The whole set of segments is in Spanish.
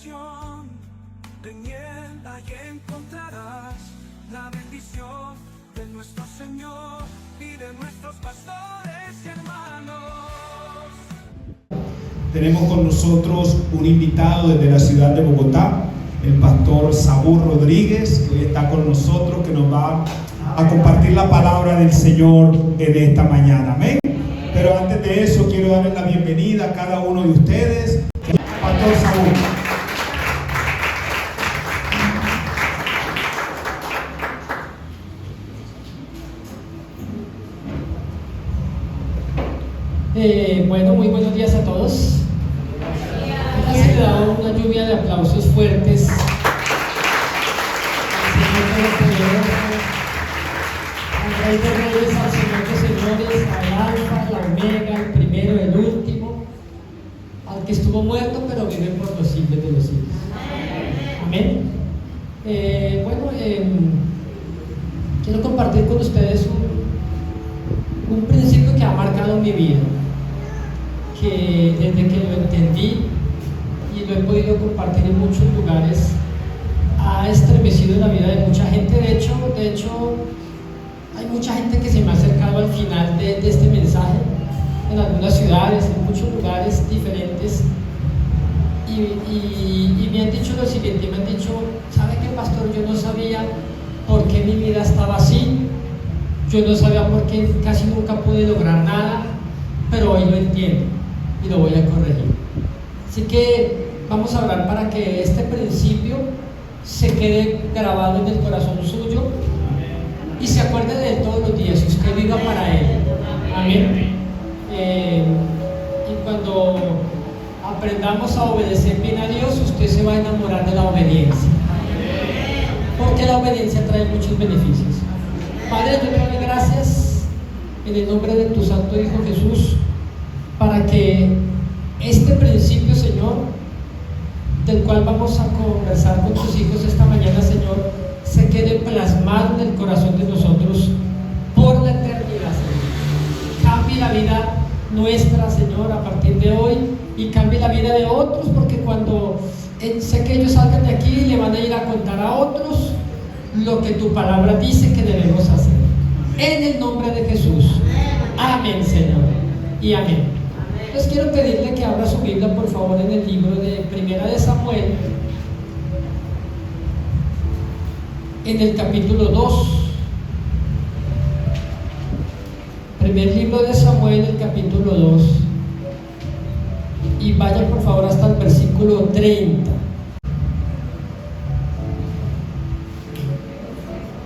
bendición, ven y ahí encontrarás la bendición de nuestro Señor y de nuestros pastores y hermanos. Tenemos con nosotros un invitado desde la ciudad de Bogotá, el pastor Saúl Rodríguez, que hoy está con nosotros, que nos va a compartir la palabra del Señor en esta mañana. Amén. Pero antes de eso, quiero darles la bienvenida a cada uno de ustedes. Pastor Saúl. Bueno, muy buenos días a todos. Ha sido una lluvia de aplausos fuertes. Al Rey de Reyes, al Señor de Señores, al Alfa, la Omega, el primero, el último, al que estuvo muerto pero vive por los siglos de los siglos. Amén. Quiero compartir con ustedes un principio que ha marcado mi vida, que desde que lo entendí y lo he podido compartir en muchos lugares, ha estremecido la vida de mucha gente. De hecho, hay mucha gente que se me ha acercado al final de este mensaje, en algunas ciudades, en muchos lugares diferentes, y me han dicho lo siguiente, me han dicho: ¿sabe qué, pastor? Yo no sabía por qué mi vida estaba así, yo no sabía por qué casi nunca pude lograr nada, pero hoy lo entiendo y lo voy a corregir. Así que vamos a orar para que este principio se quede grabado en el corazón suyo y se acuerde de él todos los días y usted viva para él. Amén. Y cuando aprendamos a obedecer bien a Dios, usted se va a enamorar de la obediencia, porque la obediencia trae muchos beneficios. Padre, yo te doy gracias en el nombre de tu Santo Hijo Jesús, para que este principio, Señor, del cual vamos a conversar con tus hijos esta mañana, Señor, se quede plasmado en el corazón de nosotros por la eternidad, Señor. Cambie la vida nuestra, Señor, a partir de hoy, y cambie la vida de otros, porque cuando sé que ellos salgan de aquí, le van a ir a contar a otros lo que tu palabra dice que debemos hacer. En el nombre de Jesús. Amén, Señor. Y amén. Entonces quiero pedirle que abra su Biblia, por favor, en el libro de Primera de Samuel, en el capítulo 2. Primer libro de Samuel, el capítulo 2. Y vaya por favor hasta el versículo 30.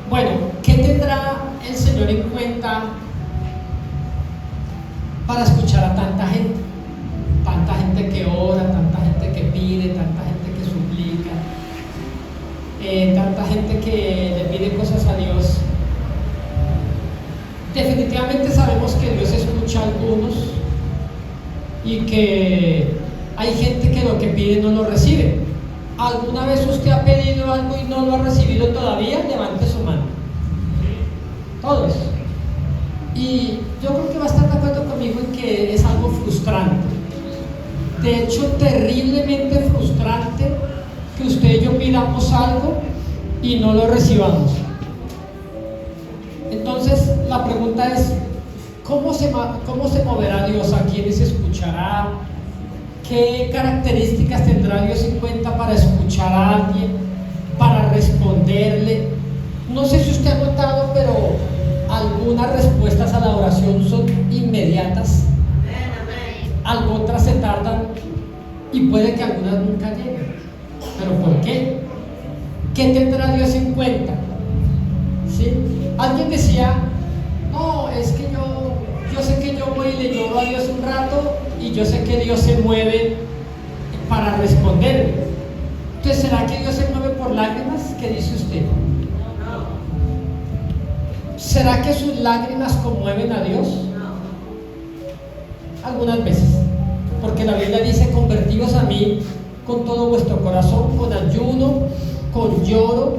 Bueno, ¿qué tendrá el Señor en cuenta para escuchar a tanta gente? Tanta gente que ora, tanta gente que pide, tanta gente que suplica, tanta gente que le pide cosas a Dios. Definitivamente sabemos que Dios escucha a algunos y que hay gente que lo que pide no lo recibe. ¿Alguna vez usted ha pedido algo y no lo ha recibido todavía? Levante su mano. Todos. Y yo creo que va a estar de acuerdo conmigo en que es algo frustrante. De hecho, terriblemente frustrante que usted y yo pidamos algo y no lo recibamos. Entonces, la pregunta es: ¿cómo se moverá Dios? ¿A quiénes escuchará? ¿Qué características tendrá Dios en cuenta para escuchar a alguien, para responderle? No sé si usted ha notado, pero algunas respuestas a la oración son inmediatas, otras se tardan y puede que algunas nunca lleguen. ¿Pero por qué? ¿Qué tendrá Dios en cuenta? ¿Sí? Alguien decía: no, es que yo sé que yo voy y le lloro a Dios un rato y yo sé que Dios se mueve para responder. Entonces, ¿será que Dios se mueve por lágrimas? ¿Qué dice usted? ¿Será que sus lágrimas conmueven a Dios? Algunas veces, porque la Biblia dice: convertíos a mí con todo vuestro corazón, con ayuno, con lloro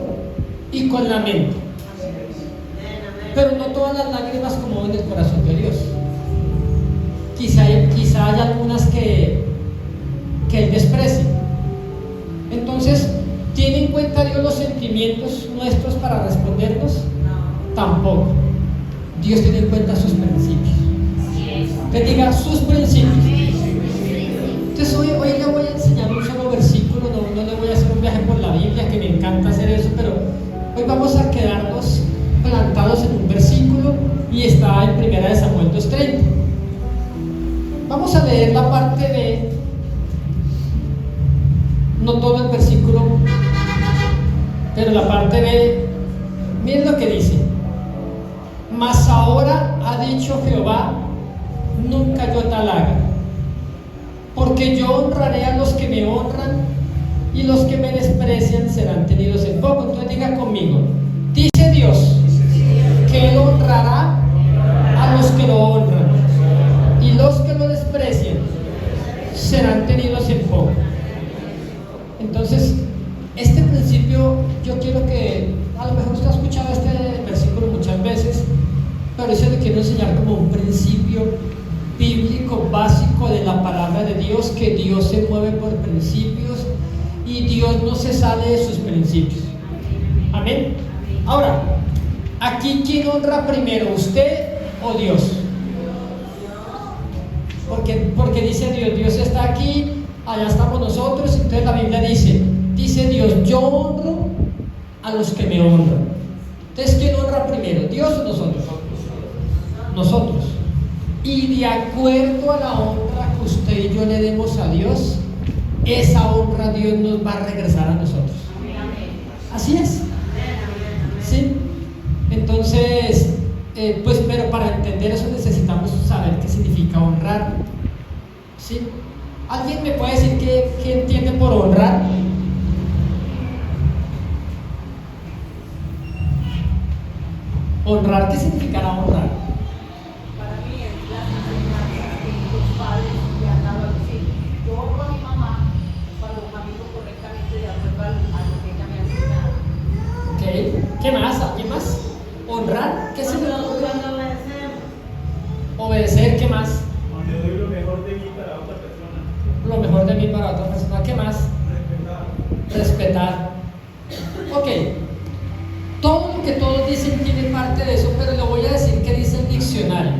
y con lamento. Pero no todas las lágrimas conmueven el corazón de Dios. Quizá hay algunas que Él desprecie. Tampoco. Dios tiene en cuenta sus principios. Que diga sus principios. Entonces hoy le voy a enseñar un solo versículo, no le voy a hacer un viaje por la Biblia, que me encanta hacer eso, pero hoy vamos a quedarnos plantados en un versículo y está en 1 Samuel 2:30. Vamos a leer la parte B, no todo el versículo, pero la parte B. Miren lo que dice: mas ahora ha dicho Jehová, nunca yo tal haga, porque yo honraré a los que me honran y los que me desprecian serán tenidos en poco. Entonces diga conmigo: dice Dios que Él honrará a los que lo honran y los que lo desprecian serán tenidos en poco. Entonces, este principio, yo quiero que, a lo mejor usted ha escuchado este versículo muchas veces, pero eso le quiero enseñar como un principio bíblico básico de la palabra de Dios, que Dios se mueve por principios y Dios no se sale de sus principios. Amén. Ahora, aquí, ¿quién honra primero, usted o Dios? Porque dice Dios está aquí, allá estamos nosotros. Entonces la Biblia dice Dios: yo honro a los que me honran. Entonces, ¿quién honra primero, Dios o nosotros? Nosotros. Y de acuerdo a la honra que usted y yo le demos a Dios, esa honra Dios nos va a regresar a nosotros. Así es. ¿Sí? Entonces, pero para entender eso necesitamos saber qué significa honrar. ¿Sí? ¿Alguien me puede decir qué entiende por honrar? ¿Honrar? ¿Qué significará honrar? Para mí es la enseñanza que los padres me han dado a decir. Yo honro a mi mamá cuando camino correctamente de acuerdo a lo que ella me ha enseñado. Ok. ¿Qué más? ¿Alguien más? ¿Honrar? ¿Qué significa honrar? Obedecer. ¿Qué más? Cuando doy lo mejor de mí para otra persona. Lo mejor de mí para otra persona. ¿Qué más? Respetar. Ok. Todo lo que todos dicen tiene parte de eso, pero le voy a decir qué dice el diccionario.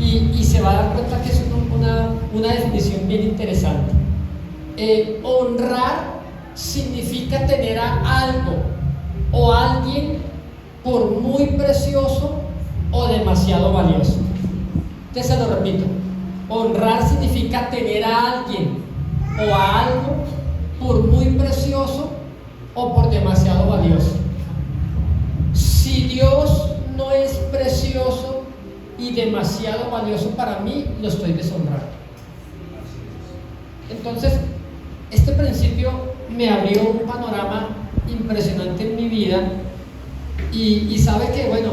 Y se va a dar cuenta que es una definición bien interesante. Honrar significa tener a algo o a alguien por muy precioso o demasiado valioso. Entonces se lo repito: honrar significa tener a alguien o a algo por muy precioso o por demasiado valioso. Si Dios no es precioso y demasiado valioso para mí, lo estoy deshonrando. Entonces, este principio me abrió un panorama impresionante en mi vida y sabe que, bueno,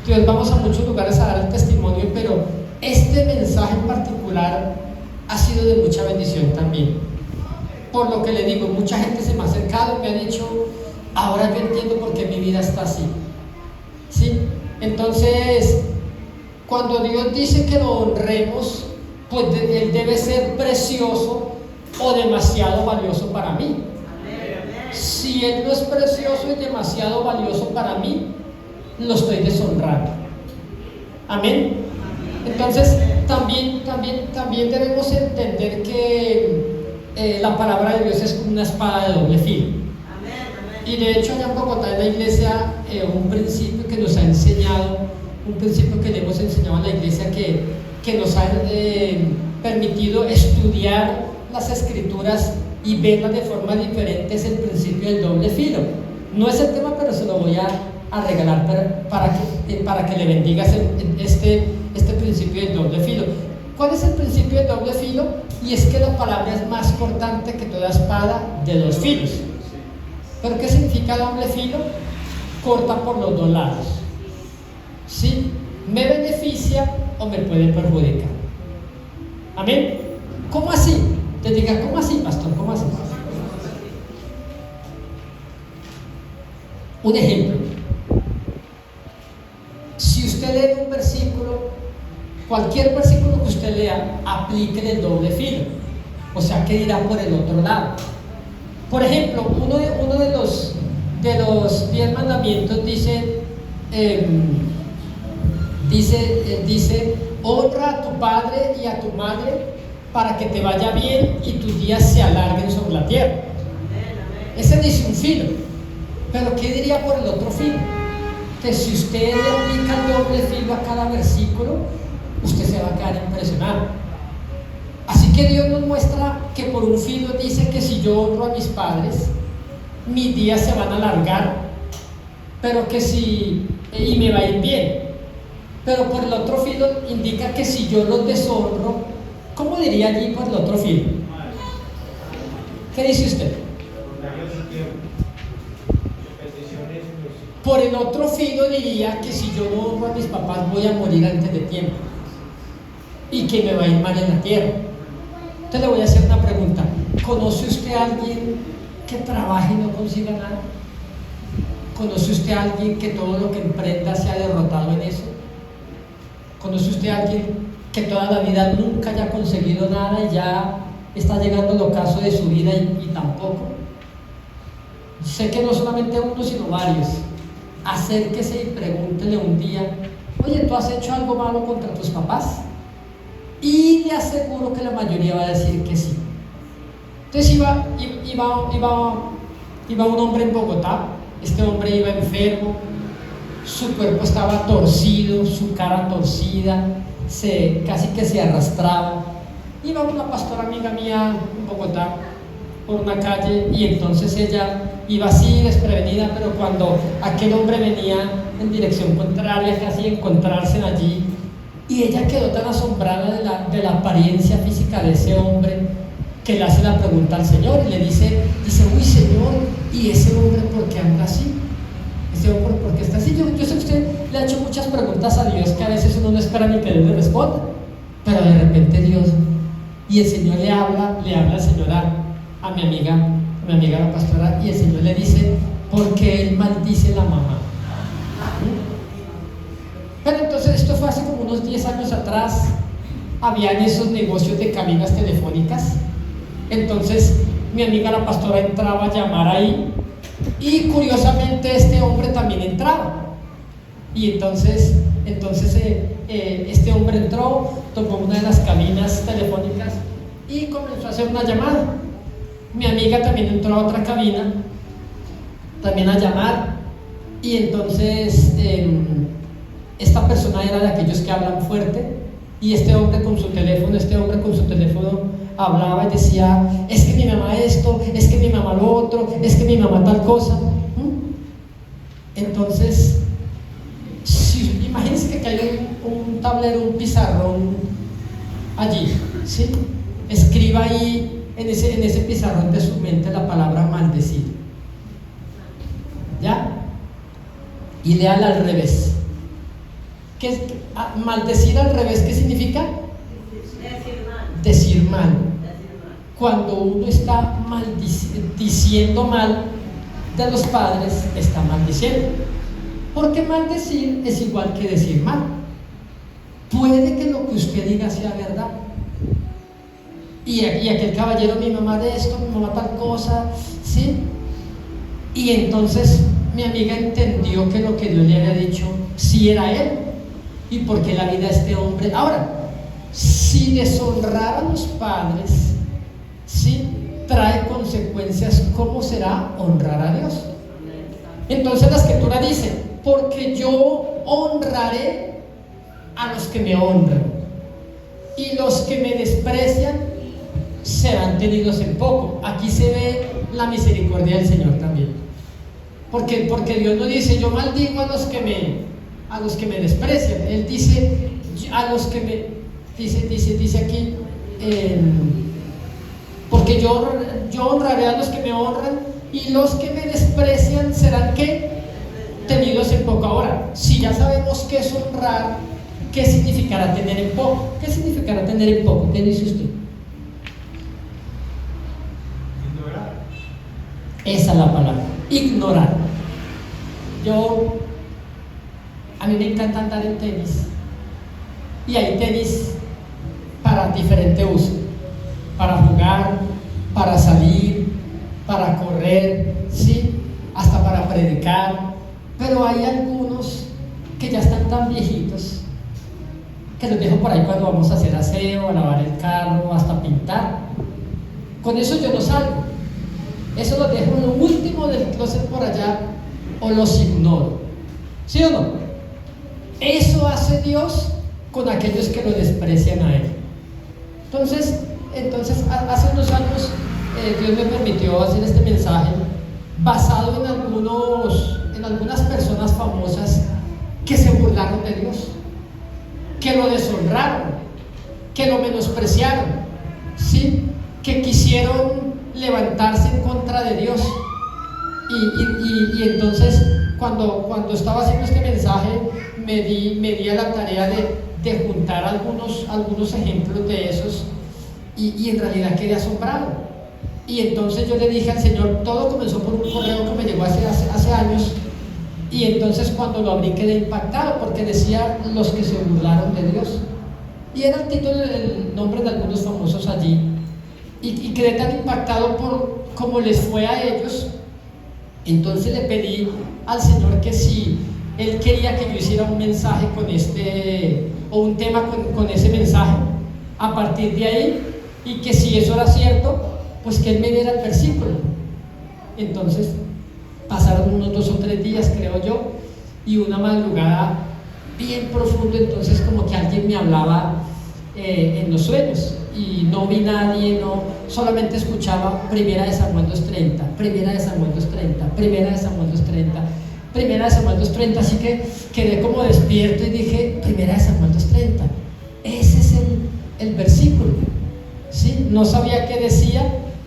Dios, vamos a muchos lugares a dar el testimonio, pero este mensaje en particular ha sido de mucha bendición también. Por lo que le digo, mucha gente se me ha acercado y me ha dicho: ahora yo entiendo por qué mi vida está así. ¿Sí? Entonces, cuando Dios dice que lo honremos, pues Él debe ser precioso o demasiado valioso para mí. Si Él no es precioso y demasiado valioso para mí, lo estoy deshonrando. Amén. Entonces, también debemos entender que la palabra de Dios es como una espada de doble filo. Y de hecho, allá en Bogotá, en la iglesia, un principio que nos ha enseñado, un principio que le hemos enseñado a la iglesia que nos ha permitido estudiar las escrituras y verlas de forma diferente, es el principio del doble filo. No es el tema, pero se lo voy a regalar para que le bendigas este principio del doble filo. ¿Cuál es el principio del doble filo? Y es que la palabra es más cortante que toda espada de dos filos. ¿Pero qué significa doble filo? Corta por los dos lados. ¿Sí? ¿Me beneficia o me puede perjudicar? ¿Amén? ¿Cómo así? Te diga: ¿cómo así, pastor? ¿Cómo así? Un ejemplo: si usted lee un versículo, cualquier versículo que usted lea, aplíquele el doble filo, o sea, ¿qué dirá por el otro lado? Por ejemplo, uno de los 10 mandamientos dice: dice, honra a tu padre y a tu madre para que te vaya bien y tus días se alarguen sobre la tierra. Ese dice un filo, pero ¿qué diría por el otro filo? Que si usted le aplica el doble filo a cada versículo, usted se va a quedar impresionado. Así que Dios nos muestra que por un filo dice que si yo honro a mis padres, mis días se van a alargar, pero que si, y me va a ir bien. Pero por el otro filo indica que si yo los deshonro, ¿cómo diría allí por el otro filo? ¿Qué dice usted? Por el otro filo diría que si yo no honro a mis papás voy a morir antes de tiempo y que me va a ir mal en la tierra. Entonces le voy a hacer una pregunta. ¿Conoce usted a alguien que trabaje y no consiga nada? ¿Conoce usted a alguien que todo lo que emprenda se ha derrotado en eso? ¿Conoce usted a alguien que toda la vida nunca haya conseguido nada y ya está llegando el ocaso de su vida y tampoco? Sé que no solamente uno, sino varios. Acérquese y pregúntele un día: oye, ¿tú has hecho algo malo contra tus papás? Y le aseguro que la mayoría va a decir que sí. Entonces iba un hombre en Bogotá. Este hombre iba enfermo, su cuerpo estaba torcido, su cara torcida, casi que se arrastraba. Iba una pastora amiga mía en Bogotá por una calle y entonces ella iba así desprevenida, pero cuando aquel hombre venía en dirección contraria, casi a encontrarse allí, y ella quedó tan asombrada de la apariencia física de ese hombre que le hace la pregunta al Señor y le dice, uy Señor, ¿y ese hombre por qué anda así? ¿Ese hombre por qué está así? Yo sé que usted le ha hecho muchas preguntas a Dios que a veces uno no espera ni que Dios le responda, pero de repente Dios, y el Señor le habla al Señor a mi amiga la pastora, y el Señor le dice, porque él maldice la mamá. Pero entonces esto fue hace como unos 10 años atrás. Habían esos negocios de cabinas telefónicas. Entonces mi amiga la pastora entraba a llamar ahí y curiosamente este hombre también entraba. Y entonces este hombre entró, tomó una de las cabinas telefónicas y comenzó a hacer una llamada. Mi amiga también entró a otra cabina, también a llamar, y entonces esta persona era de aquellos que hablan fuerte, y este hombre con su teléfono hablaba y decía, es que mi mamá esto, es que mi mamá lo otro, es que mi mamá tal cosa. Entonces, imagínense que hay un tablero, un pizarrón allí, ¿sí? Escriba ahí en ese pizarrón de su mente la palabra maldecir, ¿ya? Y léala al revés. Maldecir al revés, ¿qué significa? Decir mal. Cuando uno está diciendo mal de los padres, está maldiciendo. Porque maldecir es igual que decir mal. Puede que lo que usted diga sea verdad. Y aquel caballero, mi mamá de esto, mi mamá tal cosa, ¿sí? Y entonces mi amiga entendió que lo que Dios le había dicho sí era él. ¿Y por qué la vida de este hombre? Ahora, si deshonrar a los padres, ¿sí?, trae consecuencias, ¿cómo será honrar a Dios? Entonces la escritura dice, porque yo honraré a los que me honran, y los que me desprecian serán tenidos en poco. Aquí se ve la misericordia del Señor también, porque Dios no dice, yo maldigo a los que me desprecian. Él dice, a los que me dice aquí, porque yo honraré a los que me honran, y los que me desprecian serán ¿qué? Tenidos en poco. Ahora, si ya sabemos qué es honrar, ¿qué significará tener en poco? ¿Qué significará tener en poco? ¿Qué dice usted? Ignorar. Esa es la palabra, ignorar. A mí me encanta andar en tenis, y hay tenis para diferente uso, para jugar, para salir, para correr, ¿sí?, hasta para predicar. Pero hay algunos que ya están tan viejitos que los dejo por ahí cuando vamos a hacer aseo, a lavar el carro, hasta pintar. Con eso yo no salgo. Eso lo dejo en lo último del closet por allá o los ignoro. ¿Sí o no? Eso hace Dios con aquellos que lo desprecian a Él. Entonces hace unos años Dios me permitió hacer este mensaje basado en algunas personas famosas que se burlaron de Dios, que lo deshonraron, que lo menospreciaron, ¿sí? Que quisieron levantarse en contra de Dios. Y entonces cuando estaba haciendo este mensaje me di a la tarea de juntar algunos ejemplos de esos, y en realidad quedé asombrado. Y entonces yo le dije al Señor, todo comenzó por un correo que me llegó hace años, y entonces cuando lo abrí quedé impactado porque decía los que se burlaron de Dios, y era el título, el nombre de algunos famosos allí, y quedé tan impactado por cómo les fue a ellos. Entonces le pedí al Señor que si Él quería que yo hiciera un mensaje o un tema con ese mensaje a partir de ahí, y que si eso era cierto, pues que Él me diera el versículo. Entonces pasaron unos 2 o 3 días, creo yo, y una madrugada bien profundo, entonces como que alguien me hablaba en los sueños, y no vi nadie, solamente escuchaba Primera de Samuel 2:30, Primera de Samuel 2:30, Primera de Samuel 2:30, Primera de Samuel 2:30, así que quedé como despierto y dije, Primera de Samuel 2:30, ese es el versículo, ¿sí? No sabía qué decía,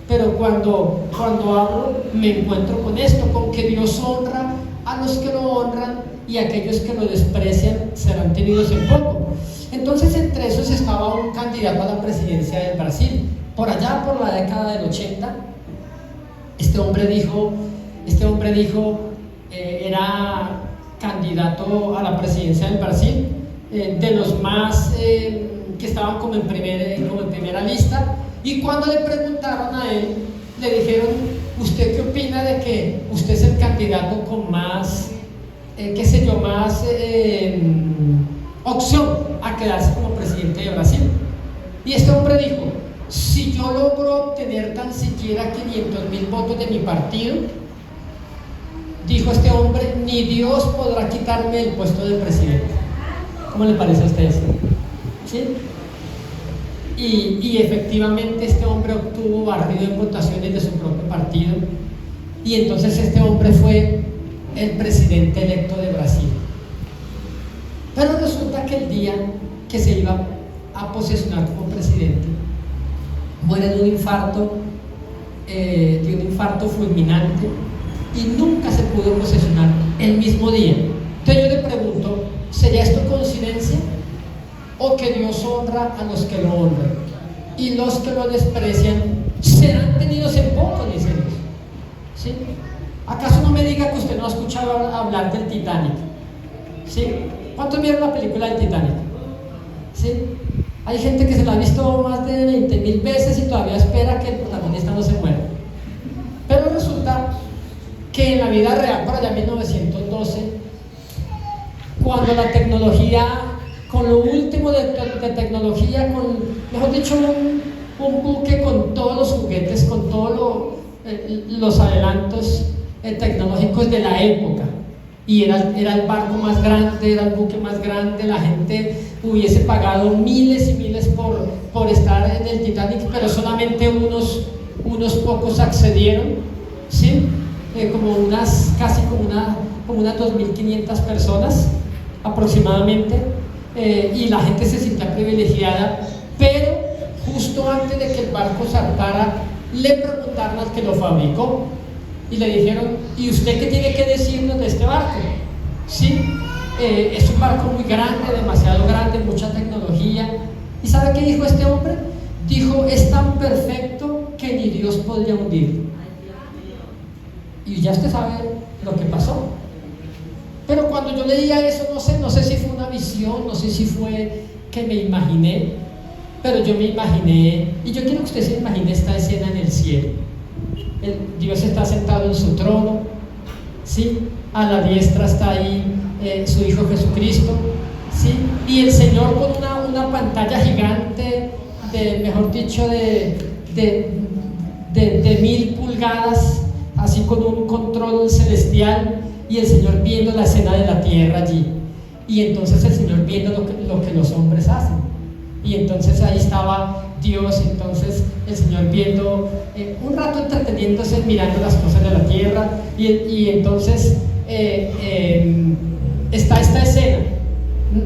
pero cuando abro me encuentro con esto, con que Dios honra a los que lo honran, y aquellos que lo desprecian serán tenidos en poco. Entonces entre esos estaba un candidato a la presidencia del Brasil, por allá por la década del 80. Este hombre dijo, era candidato a la presidencia del Brasil, de los más que estaban como en primera lista, y cuando le preguntaron a él, le dijeron, ¿usted qué opina de que usted es el candidato con más, más opción a quedarse como presidente de Brasil? Y este hombre dijo, si yo logro obtener tan siquiera 500,000 votos de mi partido, dijo este hombre, ni Dios podrá quitarme el puesto de presidente. ¿Cómo le parece a ustedes? ¿Sí? Y efectivamente este hombre obtuvo barrido en votaciones de su propio partido, y entonces este hombre fue el presidente electo de Brasil. Pero resulta que el día que se iba a posesionar como presidente, muere de un infarto fulminante, y nunca se pudo posesionar el mismo día. Entonces yo le pregunto, ¿sería esto coincidencia? ¿O que Dios honra a los que lo honran, y los que lo desprecian serán tenidos en poco, dice Dios? ¿Sí? ¿Acaso no me diga que usted no ha escuchado hablar del Titanic? ¿Sí? ¿Cuántos vieron la película del Titanic? ¿Sí? Hay gente que se la ha visto más de 20,000 veces y todavía espera que el protagonista no se muera. Pero resulta que en la vida real, por allá en 1912, cuando la tecnología, con lo último de tecnología, mejor dicho, un buque con todos los juguetes, con todos los adelantos tecnológicos de la época, y era el barco más grande, era el buque más grande, la gente hubiese pagado miles y miles por estar en el Titanic, pero solamente unos pocos accedieron, ¿sí? Casi como unas 2.500 personas aproximadamente, y la gente se sentía privilegiada, pero justo antes de que el barco zarpara, le preguntaron al que lo fabricó y le dijeron, ¿y usted qué tiene que decirnos de este barco? Sí, es un barco muy grande, demasiado grande, mucha tecnología. ¿Y sabe qué dijo este hombre? Dijo, es tan perfecto que ni Dios podría hundirlo. Y ya usted sabe lo que pasó. Pero cuando yo leía eso, no sé si fue una visión, no sé si fue que me imaginé, pero yo me imaginé, y yo quiero que usted se imagine esta escena en el cielo. Dios está sentado en su trono, ¿sí? A la diestra está ahí su Hijo Jesucristo, ¿sí? Y el Señor con una pantalla gigante, mejor dicho, de 1000 pulgadas, así con un control celestial, y el Señor viendo la escena de la tierra allí, y entonces el Señor viendo lo que los hombres hacen, y entonces ahí estaba Dios, entonces el Señor viendo, un rato entreteniéndose, mirando las cosas de la tierra, y entonces está esta escena.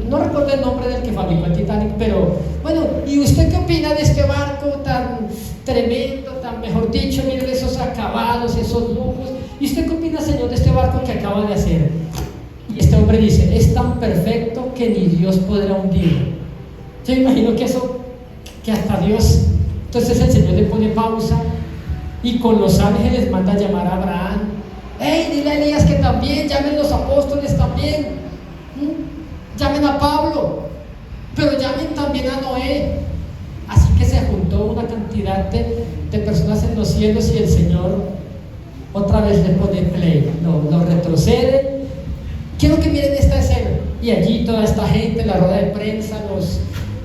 No recuerdo el nombre del que fabricó el Titanic, pero bueno, ¿y usted qué opina de este barco tan tremendo, tan, mejor dicho, miren esos acabados, esos lujos? ¿Y usted qué opina, Señor, de este barco que acaba de hacer? Y este hombre dice, es tan perfecto que ni Dios podrá hundirlo. Yo me imagino que hasta Dios. Entonces el Señor le pone pausa y con los ángeles manda a llamar a Abraham. ¡Hey, dile a Elías que también, llamen los apóstoles también! Llamen a Pablo, pero llamen también a Noé. Así que se juntó una cantidad de personas en los cielos, y el Señor otra vez le pone play, lo retrocede. Quiero que miren esta escena. Y allí toda esta gente, la rueda de prensa,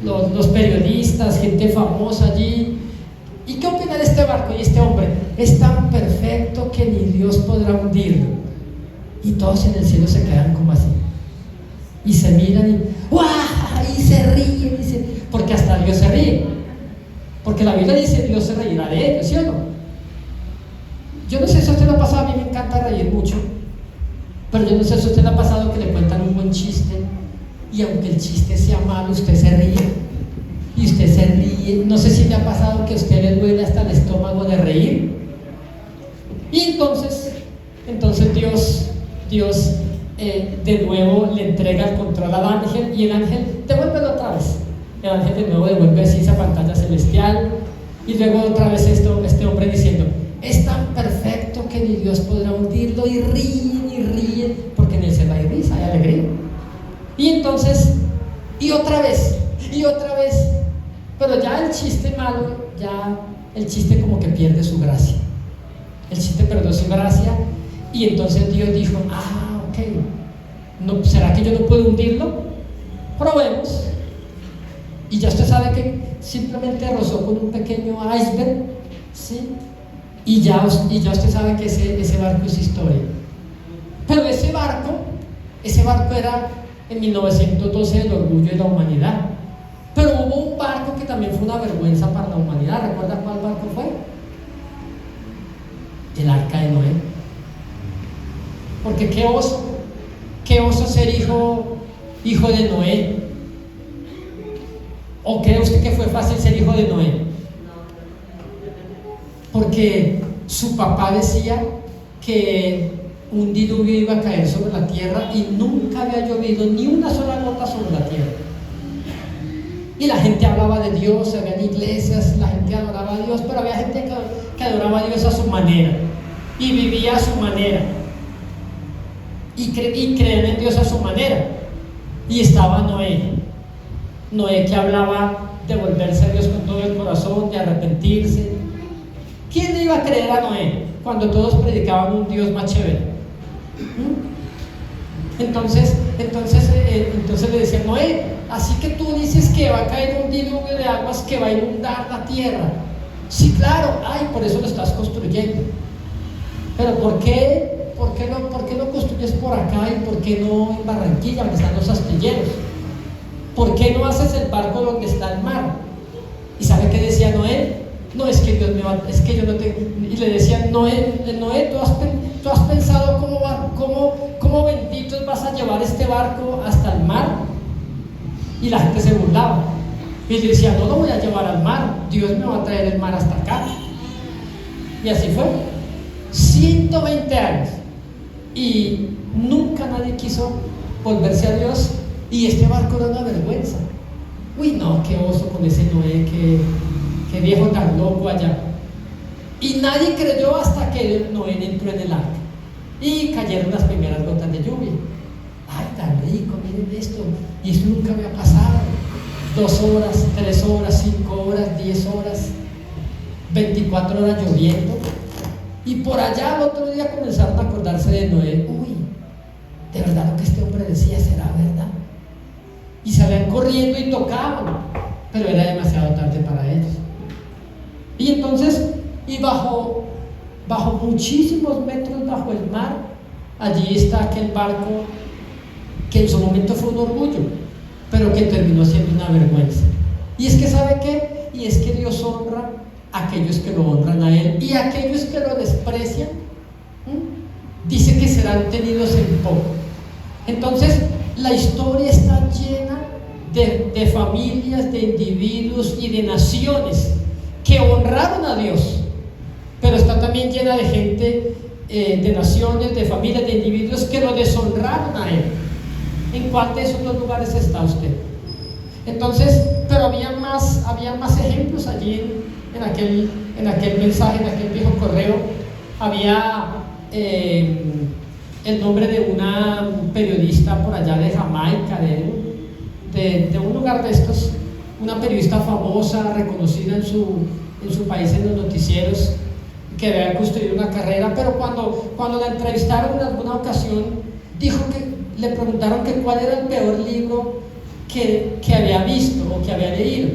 los periodistas, gente famosa allí. ¿Y qué opina de este barco? Y este hombre, es tan perfecto que ni Dios podrá hundirlo. Y todos en el cielo se quedan como así, y se miran y ¡guau! Y se ríen, porque hasta Dios se ríe, porque la Biblia dice Dios se reirá de ellos, ¿sí o no? Yo no sé si a usted le ha pasado, a mí me encanta reír mucho, pero yo no sé si a usted le ha pasado que le cuentan un buen chiste, y aunque el chiste sea malo, usted se ríe, y usted se ríe. No sé si le ha pasado que a usted le duele hasta el estómago de reír. Y entonces Dios de nuevo le entrega el control al ángel, y el ángel devuélvelo otra vez. El ángel de nuevo devuelve así esa pantalla celestial, y luego otra vez este hombre diciendo, es tan perfecto que ni Dios podrá hundirlo, y ríen, porque en el cielo hay risa, hay alegría. Y entonces, y otra vez, pero ya el chiste malo, ya el chiste como que pierde su gracia. El chiste perdió su gracia, y entonces Dios dijo, ok, no, ¿será que yo no puedo hundirlo? Probemos. Y ya usted sabe que simplemente rozó con un pequeño iceberg, ¿sí? Y ya usted sabe que ese barco es historia. Pero ese barco era en 1912 el orgullo de la humanidad. Pero hubo un barco que también fue una vergüenza para la humanidad. ¿Recuerda cuál barco fue? El Arca de Noé. Porque qué oso ser hijo de Noé. ¿O cree usted que fue fácil ser hijo de Noé? Porque su papá decía que un diluvio iba a caer sobre la tierra, y nunca había llovido ni una sola gota sobre la tierra. Y la gente hablaba de Dios, había iglesias, la gente adoraba a Dios, pero había gente que adoraba a Dios a su manera y vivía a su manera y creían en Dios a su manera. Y estaba Noé que hablaba de volverse a Dios con todo el corazón, de arrepentirse. ¿Quién le iba a creer a Noé cuando todos predicaban un Dios más chévere? Entonces le decían, Noé, así que tú dices que va a caer un diluvio de aguas que va a inundar la tierra. Sí, claro, por eso lo estás construyendo. Pero ¿por qué no construyes por acá y por qué no en Barranquilla, donde están los astilleros? ¿Por qué no haces el barco donde está el mar? ¿Y sabe qué decía Noé? No, es que Dios me va, es que yo no tengo. Y le decían, Noé, ¿tú has pensado cómo benditos vas a llevar este barco hasta el mar? Y la gente se burlaba. Y le decía, no lo voy a llevar al mar, Dios me va a traer el mar hasta acá. Y así fue. 120 años. Y nunca nadie quiso volverse a Dios. Y este barco era una vergüenza. Uy, no, qué oso con ese Noé, qué viejo tan loco allá. Y nadie creyó hasta que Noé entró en el arca y cayeron las primeras gotas de lluvia. Ay, tan rico, miren esto. Y eso nunca había pasado. 2 horas, 3 horas, 5 horas, 10 horas, 24 horas lloviendo. Y por allá el otro día comenzaron a acordarse de Noé. Uy, de verdad lo que este hombre decía será verdad. Y salían corriendo y tocaban, pero era demasiado tarde para ellos. Y entonces, y bajo muchísimos metros bajo el mar, allí está aquel barco que en su momento fue un orgullo, pero que terminó siendo una vergüenza. Y es que, ¿sabe qué? Y es que Dios honra a aquellos que lo honran a Él, y a aquellos que lo desprecian, dice que serán tenidos en poco. Entonces, la historia está llena de familias, de individuos y de naciones que honraron a Dios, pero está también llena de gente, de naciones, de familias, de individuos que lo deshonraron a Él. ¿En cuál de esos dos lugares está usted? Entonces, pero había más ejemplos allí en aquel mensaje, en aquel viejo correo. Había el nombre de una periodista por allá de Jamaica, de un lugar de estos, una periodista famosa, reconocida en su país en los noticieros, que había construido una carrera, pero cuando la entrevistaron en alguna ocasión, dijo que le preguntaron que cuál era el peor libro que había visto o que había leído,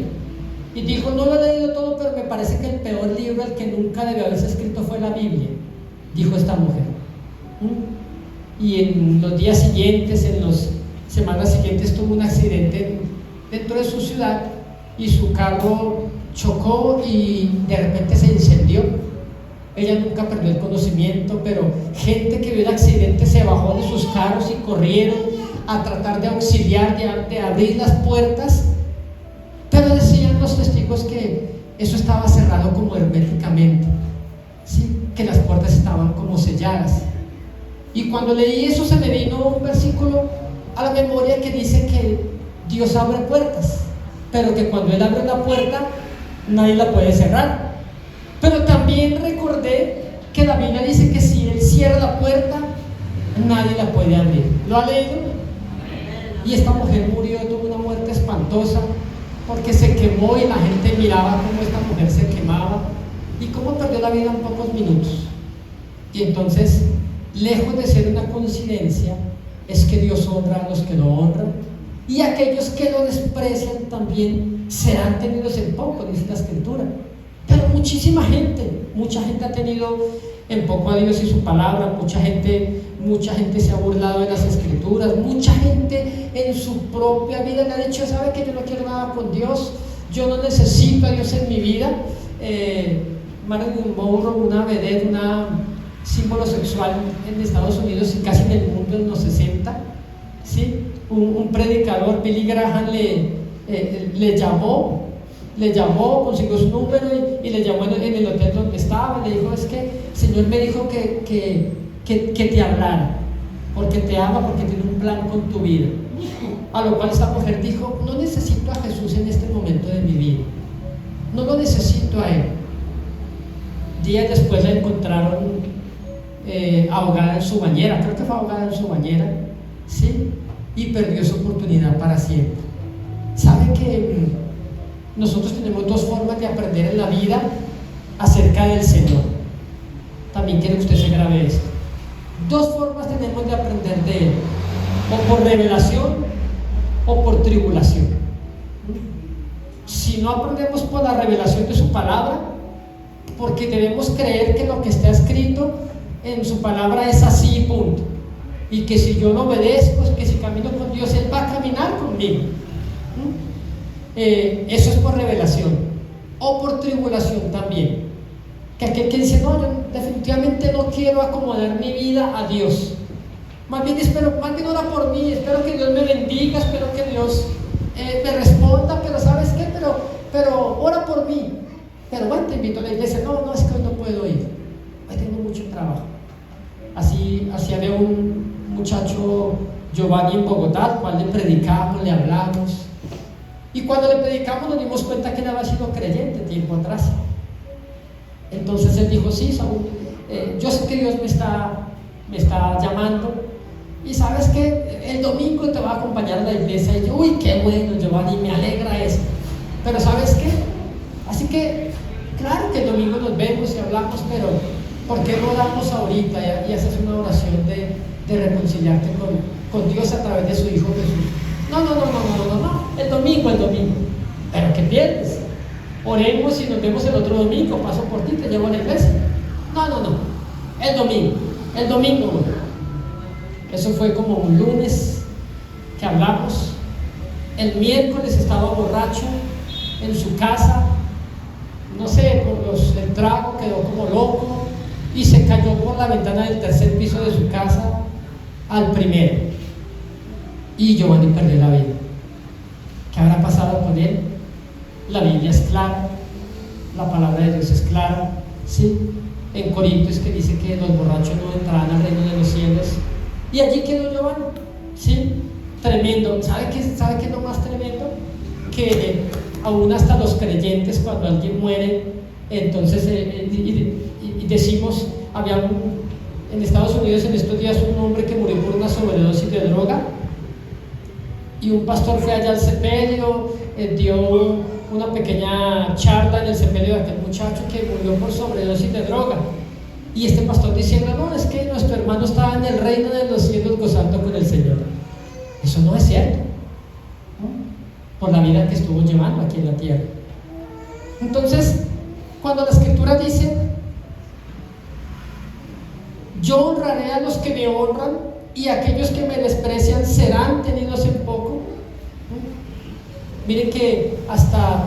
y dijo: no lo he leído todo, pero me parece que el peor libro, el que nunca debió haberse escrito, fue la Biblia, dijo esta mujer. Y en los días siguientes, en las semanas siguientes, tuvo un accidente dentro de su ciudad y su carro chocó y de repente se incendió. Ella nunca perdió el conocimiento, pero gente que vio el accidente se bajó de sus carros y corrieron a tratar de auxiliar, de abrir las puertas, pero decían los testigos que eso estaba cerrado como herméticamente, ¿sí? Que las puertas estaban como selladas. Y cuando leí eso, se me vino un versículo a la memoria que dice que Dios abre puertas, pero que cuando Él abre una puerta, nadie la puede cerrar. Pero también recordé que la Biblia dice que si Él cierra la puerta, nadie la puede abrir. ¿Lo ha leído? Y esta mujer murió, tuvo una muerte espantosa, porque se quemó y la gente miraba cómo esta mujer se quemaba y cómo perdió la vida en pocos minutos. Y entonces, lejos de ser una coincidencia, es que Dios honra a los que lo honran, y aquellos que lo desprecian también serán tenidos en poco, dice la Escritura. Pero mucha gente ha tenido en poco a Dios y su palabra. Mucha gente se ha burlado de las Escrituras. Mucha gente en su propia vida le ha dicho: sabe que yo no quiero nada con Dios, yo no necesito a Dios en mi vida. Marilyn Monroe, una vedette, una símbolo sexual en Estados Unidos y casi en el mundo en los 60, ¿sí? Un predicador, Billy Graham, le llamó, consiguió su número y le llamó en el hotel donde estaba. Le dijo: es que el Señor me dijo que te hablara, porque te ama, porque tiene un plan con tu vida. A lo cual esta mujer dijo: no necesito a Jesús en este momento de mi vida, no lo necesito a Él. Días después la encontraron ahogada en su bañera, creo que fue ahogada en su bañera, ¿sí? Y perdió su oportunidad para siempre. ¿Sabe que nosotros tenemos dos formas de aprender en la vida acerca del Señor? También quiero que usted se grabe esto. Dos formas tenemos de aprender de Él: o por revelación o por tribulación. Si no aprendemos por la revelación de su palabra, porque debemos creer que lo que está escrito en su palabra es así, punto, y que si yo lo obedezco, que si camino con Dios, Él va a caminar conmigo. Eso es por revelación. O por tribulación también, que aquel que dice: no, yo definitivamente no quiero acomodar mi vida a Dios, más bien ora por mí, espero que Dios me bendiga, espero que Dios me responda, pero ¿sabes qué? Pero ora por mí. Pero bueno, te invito a la iglesia. No, es que hoy no puedo ir, hoy tengo mucho trabajo. Así había un muchacho, Giovanni, en Bogotá, al cual le predicamos, le hablamos, y cuando le predicamos nos dimos cuenta que él había sido creyente tiempo atrás. Entonces él dijo: sí, Saúl, yo sé que Dios me está llamando, y sabes que el domingo te va a acompañar a la iglesia. Y yo: uy, qué bueno, Giovanni, me alegra eso. Pero ¿sabes qué? Así que, claro que el domingo nos vemos y hablamos, ¿por qué no oramos ahorita y haces una oración de reconciliarte con Dios a través de su Hijo Jesús? No, el domingo. ¿Pero qué pierdes? Oremos y nos vemos el otro domingo, paso por ti, te llevo a la iglesia. No, el domingo. Eso fue como un lunes que hablamos. El miércoles estaba borracho en su casa, no sé, por el trago quedó como loco y se cayó por la ventana del tercer piso de su casa al primero. Y Giovanni perdió la vida. ¿Qué habrá pasado con él? La Biblia es clara, la palabra de Dios es clara, ¿sí? En Corintios que dice que los borrachos no entrarán al reino de los cielos, y allí quedó Giovanni, ¿sí? Tremendo. ¿Sabe qué es lo más tremendo? Que aún hasta los creyentes, cuando alguien muere, entonces y decimos, en Estados Unidos en estos días un hombre que murió por una sobredosis de droga, y un pastor fue allá al sepelio, dio una pequeña charla en el sepelio de aquel muchacho que murió por sobredosis de droga, y este pastor diciendo, no, es que nuestro hermano estaba en el reino de los cielos gozando con el Señor. Eso no es cierto, ¿no? Por la vida que estuvo llevando aquí en la tierra. Entonces, cuando la Escritura dice, yo honraré a los que me honran y aquellos que me desprecian serán tenidos en poco, ¿no? Miren que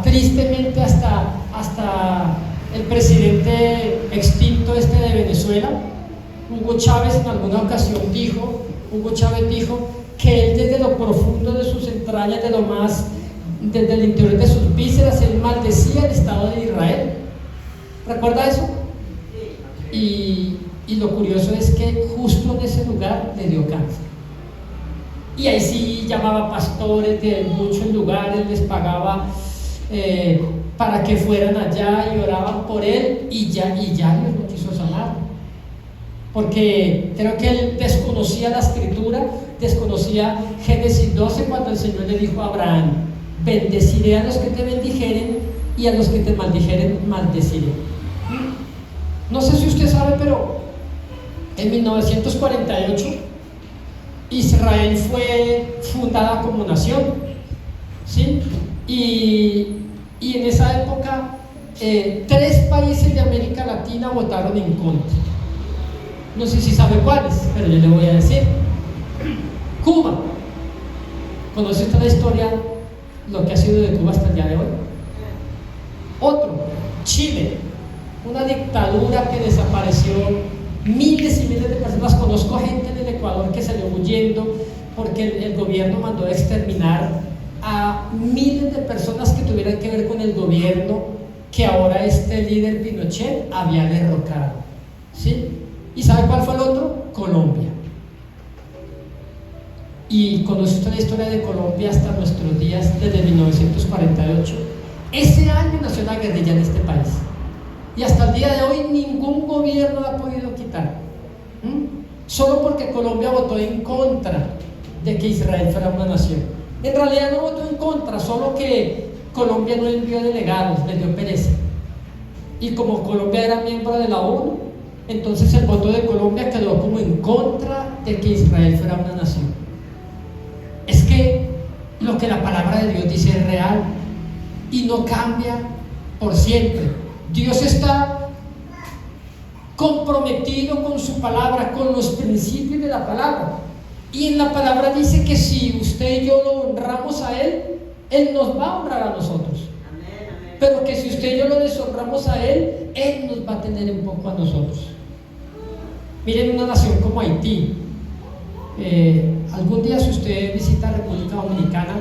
tristemente hasta el presidente extinto de Venezuela, Hugo Chávez, en alguna ocasión dijo que él desde lo profundo de sus entrañas, desde el interior de sus vísceras, él maldecía el Estado de Israel. ¿Recuerda eso? Y lo curioso es que justo en ese lugar le dio cáncer. Y ahí sí llamaba pastores de muchos lugares, les pagaba para que fueran allá y oraban por él, y ya Dios no quiso sanar, porque creo que él desconocía la Escritura, desconocía Génesis 12, cuando el Señor le dijo a Abraham, bendeciré a los que te bendijeren y a los que te maldijeren maldeciré. No sé si usted sabe, pero en 1948 Israel fue fundada como nación, ¿sí? Y en esa época 3 países de América Latina votaron en contra. No sé si sabe cuáles, pero yo le voy a decir. Cuba. ¿Conoce usted la historia, lo que ha sido de Cuba hasta el día de hoy? Otro, Chile, una dictadura que desapareció miles y miles de personas. Conozco gente en el Ecuador que salió huyendo porque el gobierno mandó a exterminar a miles de personas que tuvieran que ver con el gobierno que ahora este líder Pinochet había derrocado, ¿sí? ¿Y sabe cuál fue el otro? Colombia. Y conoce usted la historia de Colombia hasta nuestros días, desde 1948. Ese año nació la guerrilla en este país, y hasta el día de hoy ningún gobierno la ha podido quitar, solo porque Colombia votó en contra de que Israel fuera una nación. En realidad no votó en contra, solo que Colombia no envió delegados, le dio pereza, y como Colombia era miembro de la ONU, entonces el voto de Colombia quedó como en contra de que Israel fuera una nación. Es que lo que la palabra de Dios dice es real y no cambia por siempre. Dios está comprometido con su palabra, con los principios de la palabra, y en la palabra dice que si usted y yo lo honramos a Él, Él nos va a honrar a nosotros. Pero que si usted y yo lo deshonramos a Él, Él nos va a tener en poco a nosotros. Miren una nación como Haití. Algún día, si usted visita República Dominicana,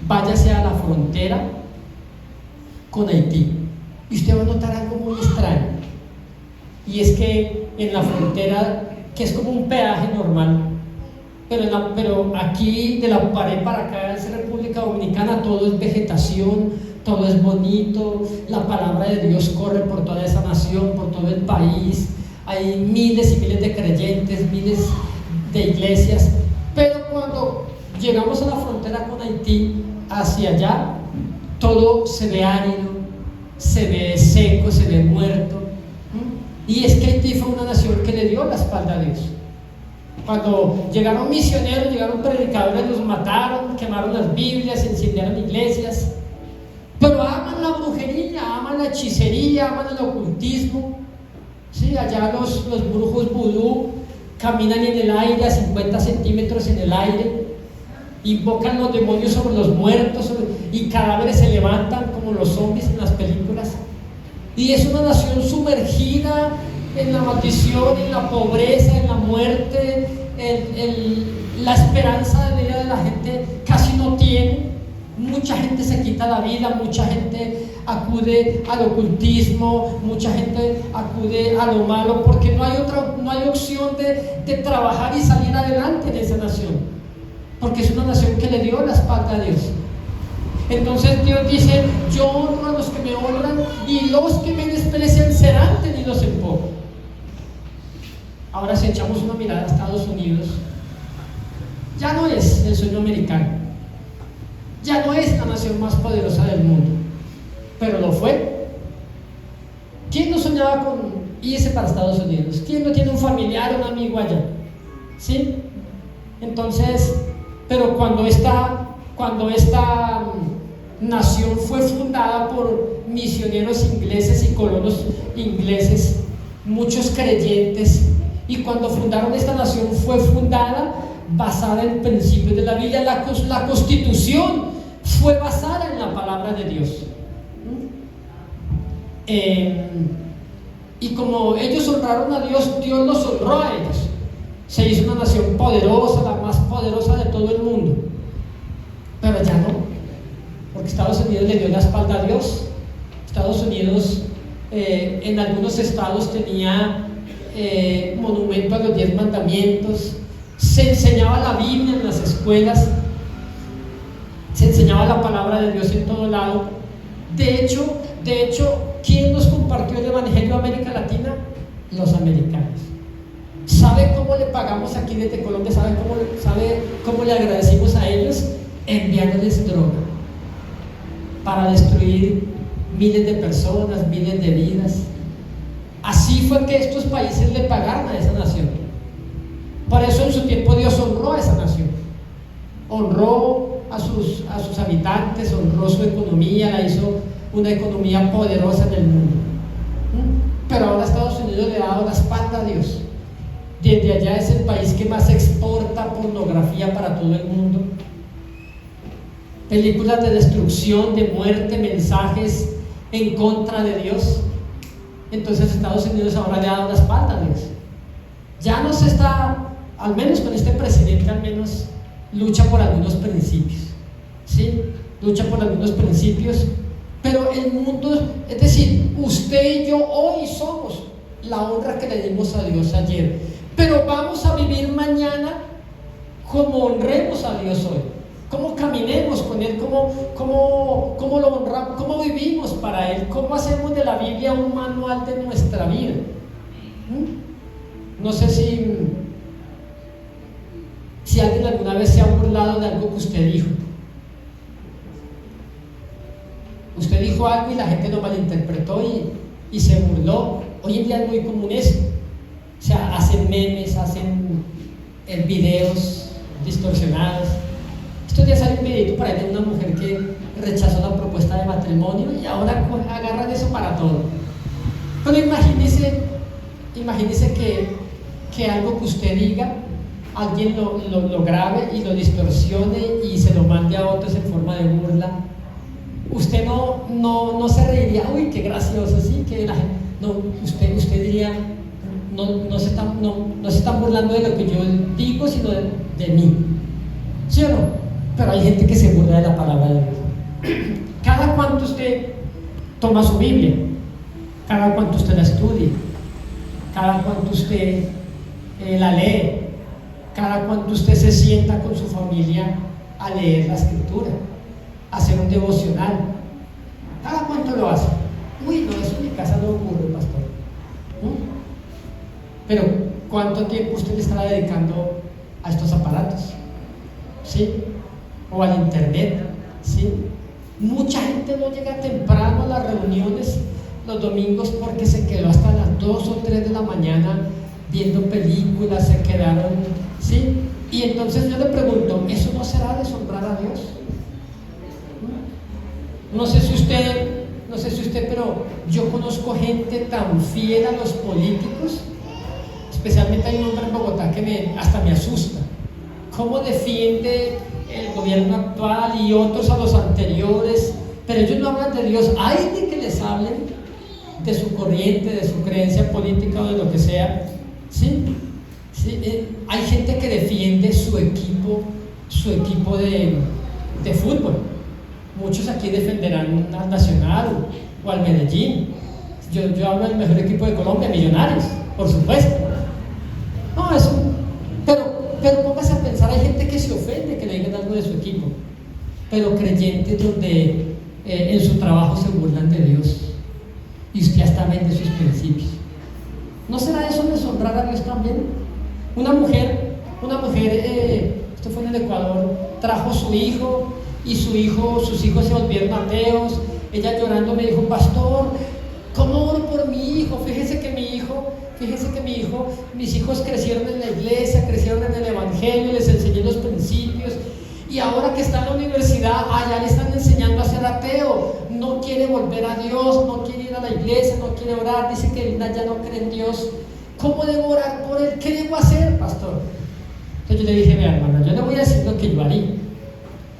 váyase a la frontera con Haití y usted va a notar algo muy extraño, y es que en la frontera, que es como un peaje normal, pero aquí de la pared para acá es República Dominicana, todo es vegetación, todo es bonito, la palabra de Dios corre por toda esa nación, por todo el país, hay miles y miles de creyentes, miles de iglesias. Pero cuando llegamos a la frontera con Haití, hacia allá, todo se ve árido, se ve seco, se ve muerto. Y es que Haití fue una nación que le dio la espalda a Dios. Cuando llegaron misioneros, llegaron predicadores, los mataron, quemaron las Biblias, incendiaron iglesias. Pero aman la brujería, aman la hechicería, aman el ocultismo. Sí, allá los brujos vudú caminan en el aire a 50 centímetros en el aire, invocan los demonios sobre los muertos y cadáveres se levantan como los zombies en las películas. Y es una nación sumergida en la maldición, en la pobreza, en la muerte, la esperanza de vida de la gente casi no tiene. Mucha gente se quita la vida, mucha gente acude al ocultismo, mucha gente acude a lo malo porque no hay opción de trabajar y salir adelante en esa nación, porque es una nación que le dio la espalda a Dios. Entonces Dios dice: yo honro a los que me honran y los que me desprecian serán tenidos en poco. Ahora, si echamos una mirada a Estados Unidos, ya no es el sueño americano, ya no es la nación más poderosa del mundo, pero lo fue. ¿Quién no soñaba con irse para Estados Unidos? ¿Quién no tiene un familiar o un amigo allá? ¿Sí? Entonces, pero cuando esta nación fue fundada por misioneros ingleses y colonos ingleses, muchos creyentes, y cuando fundaron esta nación fue fundada basada en principios de la Biblia. La Constitución fue basada en la palabra de Dios. Y como ellos honraron a Dios, Dios los honró a ellos. Se hizo una nación poderosa, la más poderosa de todo el mundo. Pero ya no, porque Estados Unidos le dio la espalda a Dios. Estados Unidos en algunos estados tenía monumento a los 10 mandamientos, se enseñaba la Biblia en las escuelas, se enseñaba la palabra de Dios en todo lado. De hecho, ¿quién nos compartió el Evangelio a América Latina? Los americanos. ¿Sabe cómo le pagamos aquí desde Colombia? ¿Sabe cómo le agradecimos a ellos? Enviándoles droga para destruir miles de personas, miles de vidas. Así fue que estos países le pagaron a esa nación. Por eso en su tiempo Dios honró a esa nación, honró a sus habitantes, honró su economía, la hizo una economía poderosa en el mundo. Pero ahora Estados Unidos le ha dado la espalda a Dios. Desde allá es el país que más exporta pornografía para todo el mundo. Películas de destrucción, de muerte, mensajes en contra de Dios. Entonces Estados Unidos ahora le ha dado la espalda a Dios. Ya no se está, al menos con este presidente, al menos lucha por algunos principios, ¿sí? Lucha por algunos principios, pero el mundo, es decir, usted y yo hoy somos la honra que le dimos a Dios ayer, pero vamos a vivir mañana como honremos a Dios hoy, cómo caminemos con Él, cómo lo honramos, cómo vivimos para Él, cómo hacemos de la Biblia un manual de nuestra vida. No sé si alguien alguna vez se ha burlado de algo que usted dijo. Usted dijo algo y la gente lo malinterpretó y se burló. Hoy en día es muy común eso. O sea, hacen memes, hacen videos distorsionados. Estos días sale un videito por ahí de una mujer que rechazó la propuesta de matrimonio y ahora agarran eso para todo. Pero imagínese que algo que usted diga, alguien lo grabe y lo distorsione y se lo mande a otros en forma de burla. Usted no se reiría, uy, qué gracioso, sí, que la gente, no, usted diría, no se están burlando de lo que yo digo, sino de mí, ¿sí o no? Pero hay gente que se burla de la palabra de Dios. Cada cuanto usted toma su Biblia, cada cuanto usted la estudia, cada cuanto usted la lee, cada cuanto usted se sienta con su familia a leer la Escritura, a hacer un devocional, cada cuanto lo hace. Uy, no, eso en mi casa no ocurre, pastor. Pero ¿cuánto tiempo usted le está dedicando a estos aparatos? ¿Sí? O al internet, ¿sí? Mucha gente no llega temprano a las reuniones los domingos porque se quedó hasta las 2 o 3 de la mañana viendo películas, se quedaron, ¿sí? Y entonces yo le pregunto, ¿eso no será deshonrar a Dios? No sé si usted, pero yo conozco gente tan fiel a los políticos, especialmente hay un hombre en Bogotá que hasta me asusta. ¿Cómo defiende el gobierno actual y otros a los anteriores? Pero ellos no hablan de Dios. Hay de que les hablen de su corriente, de su creencia política o de lo que sea. ¿Sí? Hay gente que defiende su equipo de fútbol. Muchos aquí defenderán al Nacional o al Medellín. Yo hablo del mejor equipo de Colombia, Millonarios, por supuesto. No, eso. Pero póngase a pensar, hay gente que se ofende que le digan algo de su equipo, pero creyentes donde en su trabajo se burlan de Dios y usted hasta vende sus principios. ¿No será eso deshonrar a Dios también? Una mujer, esto fue en el Ecuador, trajo su hijo y sus hijos se volvieron ateos. Ella llorando me dijo, pastor, ¿cómo oro por mi hijo? Fíjese que mis hijos crecieron en la iglesia, crecieron en el evangelio, les enseñé los principios, y ahora que está en la universidad, allá le están enseñando a ser ateo, no quiere volver a Dios, no quiere ir a la iglesia, no quiere orar, dice que ya no cree en Dios. ¿Cómo debo orar por él? ¿Qué debo hacer, pastor? Entonces yo le dije, vea hermana, yo le voy a decir lo que yo haría.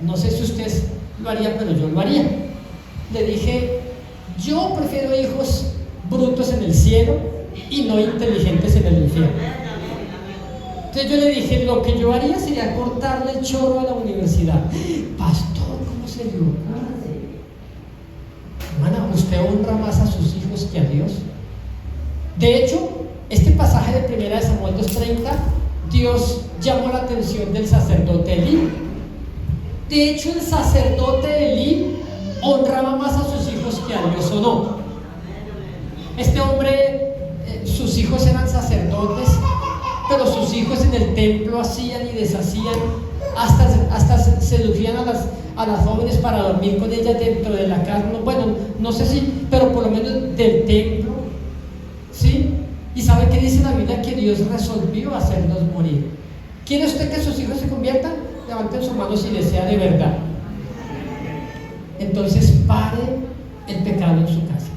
No sé si usted lo haría, pero yo lo haría. Le dije, yo prefiero hijos brutos en el cielo y no inteligentes en el infierno. Entonces yo le dije, lo que yo haría sería cortarle el chorro a la universidad. Pastor, ¿cómo se le ocurre? Hermana, ¿usted honra más a sus hijos que a Dios? De hecho, este pasaje de 1 Samuel 2:30, Dios llamó la atención del sacerdote Elí. De hecho, el sacerdote Elí honraba más a sus hijos que a Dios, ¿o no? Este hombre, sus hijos eran sacerdotes, pero sus hijos en el templo hacían y deshacían, hasta seducían a las jóvenes para dormir con ellas dentro de la casa. Bueno, no sé si, pero por lo menos del templo, ¿sí? ¿Y sabe qué dice la Biblia? Que Dios resolvió hacerlos morir. ¿Quiere usted que sus hijos se conviertan? Levanten su mano si desea de verdad. Entonces pare el pecado en su casa.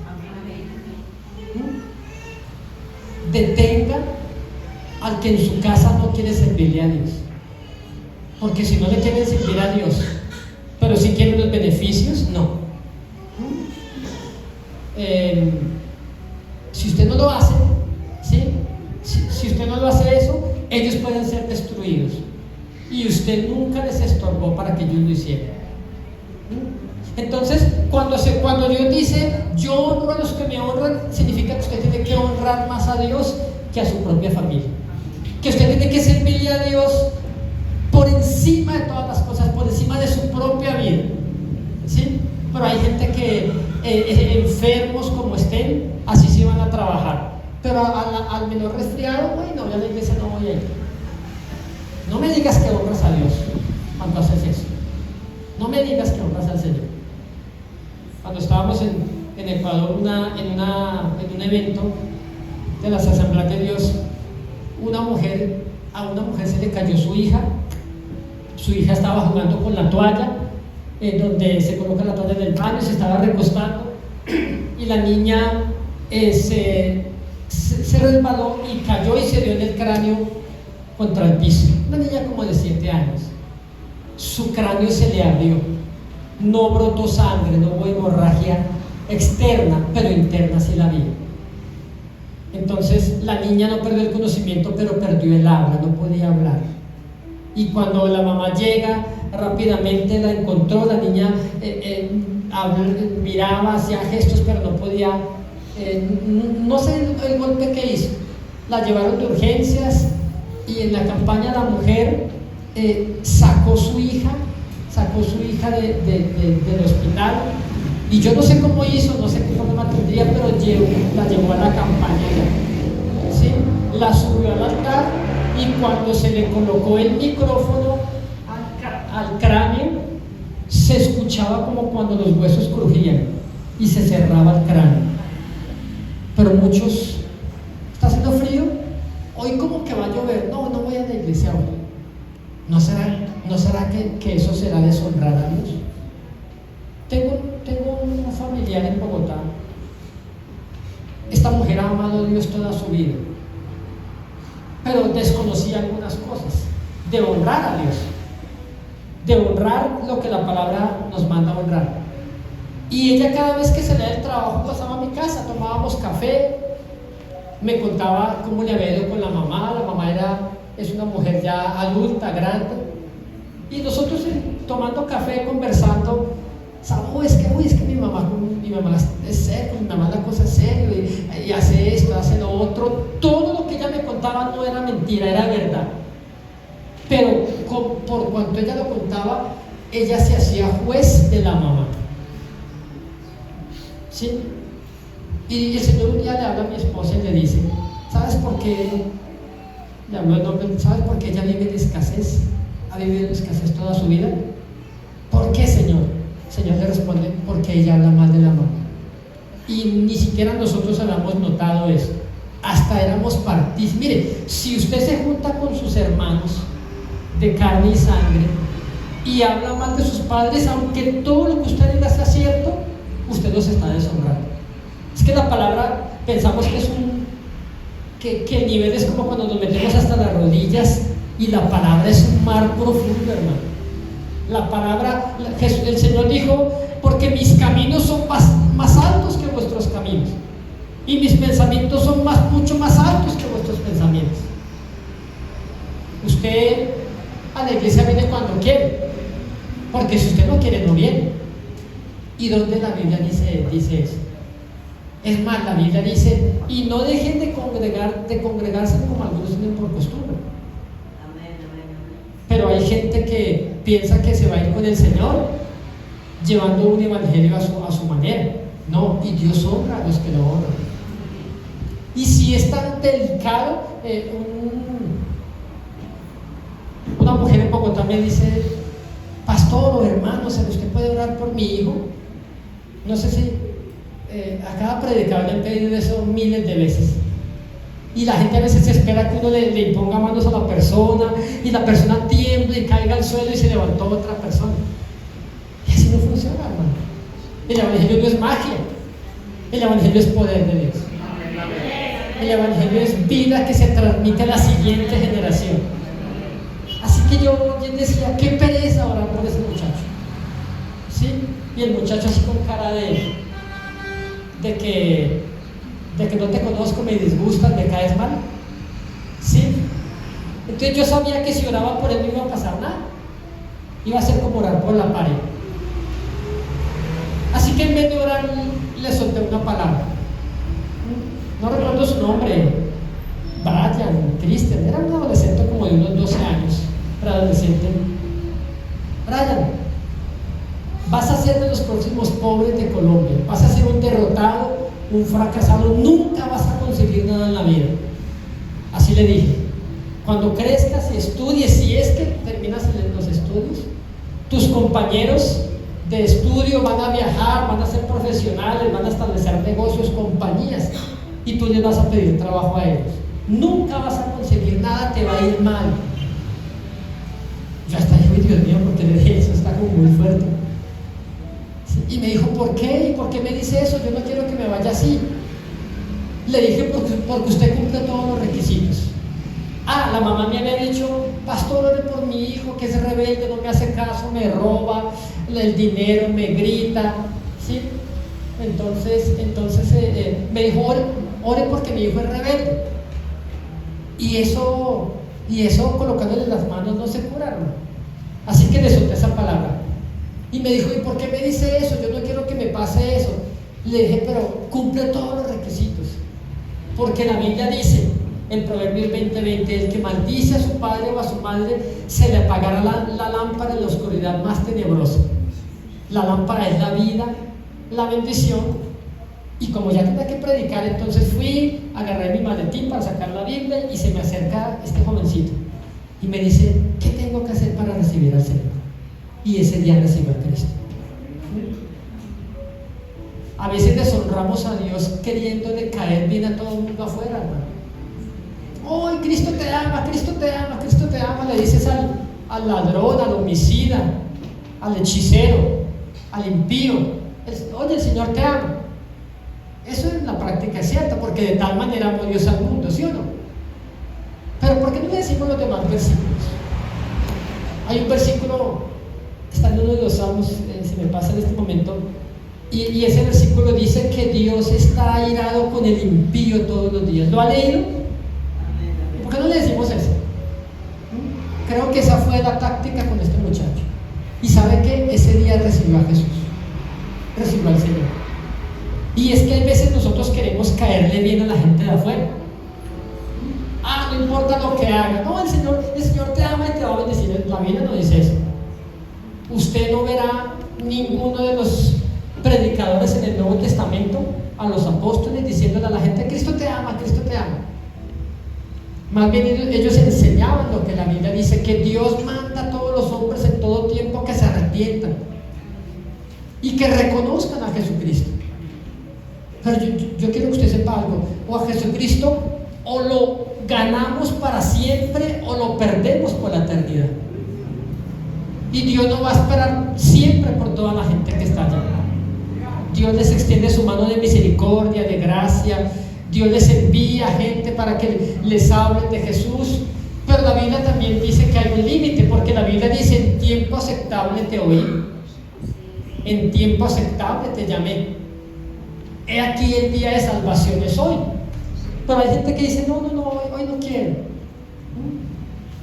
Detenga al que en su casa no quiere servirle a Dios, porque si no le quieren servir a Dios, pero si quieren los beneficios, no. Si usted no lo hace, ¿sí? Si usted no lo hace eso, ellos pueden ser destruidos y usted nunca les estorbó para que ellos lo hicieran. Entonces, cuando Dios dice, yo honro a los que me honran, significa que usted tiene que honrar más a Dios que a su propia familia, que usted tiene que servirle a Dios por encima de todas las cosas, por encima de su propia vida, ¿sí? Pero hay gente que enfermos como estén, así se van a trabajar, pero al menor resfriado, bueno, ya a la iglesia no voy a ir. No me digas que honras a Dios cuando haces eso. No me digas que honras al Señor. Cuando estábamos en Ecuador en un evento de las Asambleas de Dios, a una mujer se le cayó su hija estaba jugando con la toalla, donde se coloca la toalla en el baño, se estaba recostando y la niña se resbaló y cayó y se dio en el cráneo contra el piso. Una niña como de 7 años. Su cráneo se le abrió, no brotó sangre, no hubo hemorragia externa, pero interna sí la había. Entonces la niña no perdió el conocimiento, pero perdió el habla, no podía hablar. Y cuando la mamá llega, rápidamente la encontró. La niña miraba, hacía gestos, pero no podía, no sé el golpe que hizo. La llevaron de urgencias y en la campaña la mujer sacó su hija del hospital, y yo no sé cómo hizo, no sé qué problema tendría, pero la llevó a la campaña, ¿sí? La subió al altar y cuando se le colocó el micrófono al cráneo, se escuchaba como cuando los huesos crujían y se cerraba el cráneo. Pero muchos iglesia ahora? ¿No será que eso será deshonrar a Dios? Tengo un familiar en Bogotá. Esta mujer ha amado a Dios toda su vida, pero desconocía algunas cosas de honrar a Dios, de honrar lo que la palabra nos manda a honrar. Y ella, cada vez que salía del trabajo, pasaba a mi casa, tomábamos café, me contaba cómo le había ido con la mamá. La mamá es una mujer ya adulta, grande, y nosotros tomando café, conversando, es que mi mamá es seria, mi mamá la cosa es serio, y hace esto, hace lo otro. Todo lo que ella me contaba no era mentira, era verdad. Pero por cuanto ella lo contaba, ella se hacía juez de la mamá, ¿sí? Y el Señor un día le habla a mi esposa y le dice: ¿sabes por qué? Le habló el nombre. ¿Sabes por qué ella vive en escasez? ¿Ha vivido en escasez toda su vida? ¿Por qué, Señor? El Señor le responde: porque ella habla mal de la mamá. Y ni siquiera nosotros habíamos notado eso. Hasta éramos partícipes. Mire, si usted se junta con sus hermanos de carne y sangre y habla mal de sus padres, aunque todo lo que usted diga sea cierto, usted los está deshonrando. Es que la palabra, pensamos que el nivel es como cuando nos metemos hasta las rodillas, y la palabra es un mar profundo, hermano. La palabra, el Señor dijo: porque mis caminos son más altos que vuestros caminos, y mis pensamientos son mucho más altos que vuestros pensamientos. Usted a la iglesia viene cuando quiere, porque si usted no quiere, no viene. ¿Y dónde la Biblia dice eso? Es más, la Biblia dice: y no dejen de congregarse como algunos tienen por costumbre. Pero hay gente que piensa que se va a ir con el Señor llevando un evangelio a su manera. No, y Dios honra a los que lo honran. Y si es tan delicado, una mujer en Bogotá me dice: pastor o hermano, ¿usted puede orar por mi hijo? No sé si a cada predicador le han pedido eso miles de veces, y la gente a veces espera que uno le imponga manos a la persona, y la persona tiembla y caiga al suelo y se levantó otra persona. Y así no funciona, hermano. El evangelio no es magia, el evangelio es poder de Dios. El evangelio es vida que se transmite a la siguiente generación. Así que yo decía: qué pereza orar por ese muchacho, ¿sí? Y el muchacho así con cara de que no te conozco, me disgustas, me caes mal, ¿sí? Entonces yo sabía que si oraba por él no iba a pasar nada, iba a ser como orar por la pared. Así que en vez de orar, le solté una palabra. No recuerdo su nombre, Brian, Kristen, era un adolescente como de unos 12 años, era adolescente. Brian, vas a ser de los próximos pobres de Colombia, vas a ser un derrotado, un fracasado, nunca vas a conseguir nada en la vida. Así le dije: cuando crezcas y estudies, si es que terminas los estudios, tus compañeros de estudio van a viajar, van a ser profesionales, van a establecer negocios, compañías, y tú les vas a pedir trabajo a ellos. Nunca vas a conseguir nada, te va a ir mal. Yo hasta dije: Dios mío, ¿por qué le dije eso? Está como muy fuerte. Y me dijo: ¿por qué? ¿Y por qué me dice eso? Yo no quiero que me vaya así. Le dije: porque usted cumple todos los requisitos. La mamá me había dicho: pastor, ore por mi hijo que es rebelde, no me hace caso, me roba el dinero, me grita, ¿sí? Entonces me dijo: ore porque mi hijo es rebelde. Y eso colocándole las manos no se curaron. Así que le solté esa palabra. Y me dijo: ¿y por qué me dice eso? Yo no quiero que me pase eso. Le dije: pero cumple todos los requisitos, porque la Biblia dice en Proverbios 20:20: el que maldice a su padre o a su madre, se le apagará la lámpara en la oscuridad más tenebrosa. La lámpara es la vida, la bendición. Y como ya tenía que predicar, entonces fui, agarré mi maletín para sacar la Biblia, y se me acerca este jovencito y me dice: ¿qué tengo que hacer para recibir al Señor? Y ese día recibió a Cristo. A veces deshonramos a Dios queriéndole caer bien a todo el mundo afuera, hermano. Oh, Cristo te ama, Cristo te ama, Cristo te ama. Le dices al ladrón, al homicida, al hechicero, al impío. Oye, el Señor te ama. Eso en la práctica es cierto, porque de tal manera amó Dios al mundo, ¿sí o no? Pero ¿por qué no le decimos los demás versículos? Hay un versículo, está en uno de los salmos, se me pasa en este momento, y ese versículo dice que Dios está airado con el impío todos los días. ¿Lo ha leído? ¿Por qué no le decimos eso? Creo que esa fue la táctica con este muchacho. Y sabe que ese día recibió a Jesús, recibió al Señor. Y es que a veces nosotros queremos caerle bien a la gente de afuera. No importa lo que haga. No, el Señor te ama y te va a bendecir. La Biblia no dice eso. Usted no verá ninguno de los predicadores en el Nuevo Testamento, a los apóstoles, diciéndole a la gente: Cristo te ama, Cristo te ama. Más bien ellos enseñaban lo que la Biblia dice, que Dios manda a todos los hombres en todo tiempo que se arrepientan y que reconozcan a Jesucristo. Pero yo quiero que usted sepa algo: o a Jesucristo o lo ganamos para siempre o lo perdemos por la eternidad. Y Dios no va a esperar siempre por toda la gente que está allá. Dios les extiende su mano de misericordia, de gracia. Dios les envía gente para que les hablen de Jesús. Pero la Biblia también dice que hay un límite, porque la Biblia dice: en tiempo aceptable te oí, en tiempo aceptable te llamé. He aquí el día de salvación es hoy. Pero hay gente que dice: no, hoy no quiero.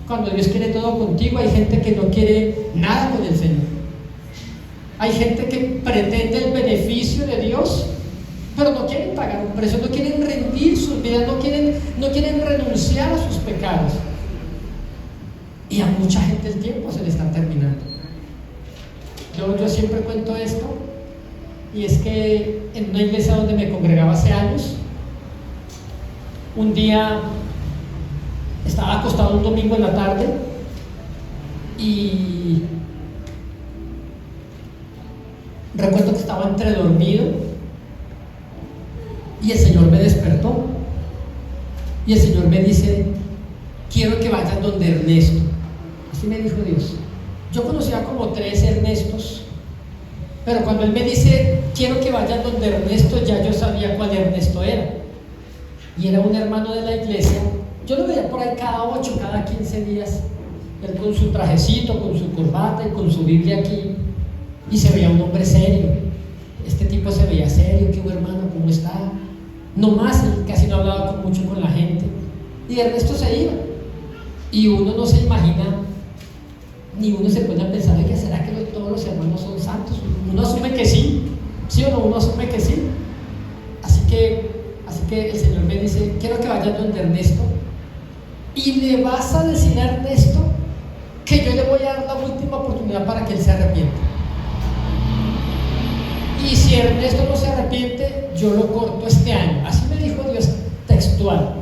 Cuando Dios quiere todo contigo, hay gente que no quiere nada con el Señor. Hay gente que pretende el beneficio de Dios, pero no quieren pagar un precio, no quieren rendir sus vidas, no quieren renunciar a sus pecados. Y a mucha gente el tiempo se le está terminando. Yo siempre cuento esto, y es que en una iglesia donde me congregaba hace años, un día estaba acostado un domingo en la tarde y recuerdo que estaba entre dormido y el Señor me despertó y el Señor me dice: quiero que vayas donde Ernesto. Así me dijo Dios. Yo conocía como 3 Ernestos, pero cuando Él me dice: quiero que vayas donde Ernesto, ya yo sabía cuál Ernesto era. Y era un hermano de la iglesia. Yo lo veía por ahí cada 8, cada 15 días, él con su trajecito, con su corbata y con su Biblia aquí, y se veía un hombre serio. Este tipo se veía serio: ¿qué hermano? ¿Cómo está? No más, él casi no hablaba mucho con la gente, y Ernesto se iba. Y uno no se imagina, ni uno se pone a pensar: oye, ¿será que todos los hermanos son santos? Uno asume que sí, ¿sí o no? Uno asume que sí. Así que el Señor me dice: quiero que vayas donde Ernesto y le vas a decir a Ernesto que yo le voy a dar la última oportunidad para que él se arrepienta. Y si Ernesto no se arrepiente, yo lo corto este año. Así me dijo Dios textual.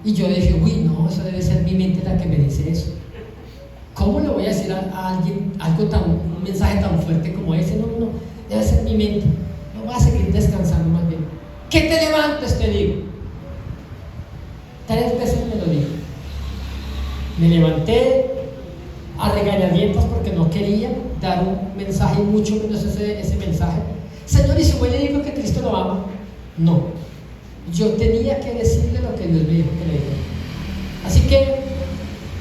Y yo dije: uy, no, eso debe ser mi mente la que me dice eso. ¿Cómo le voy a decir a alguien un mensaje tan fuerte como ese? No, debe ser mi mente. No voy a seguir descansando, más bien. Que te levantes, te digo. 3 veces me lo dijo. Me levanté a regañadientas porque no quería dar un mensaje, mucho menos ese mensaje. Señor, ¿y si voy y le digo que Cristo lo ama? No. Yo tenía que decirle lo que Dios me dijo que le dijera. Así que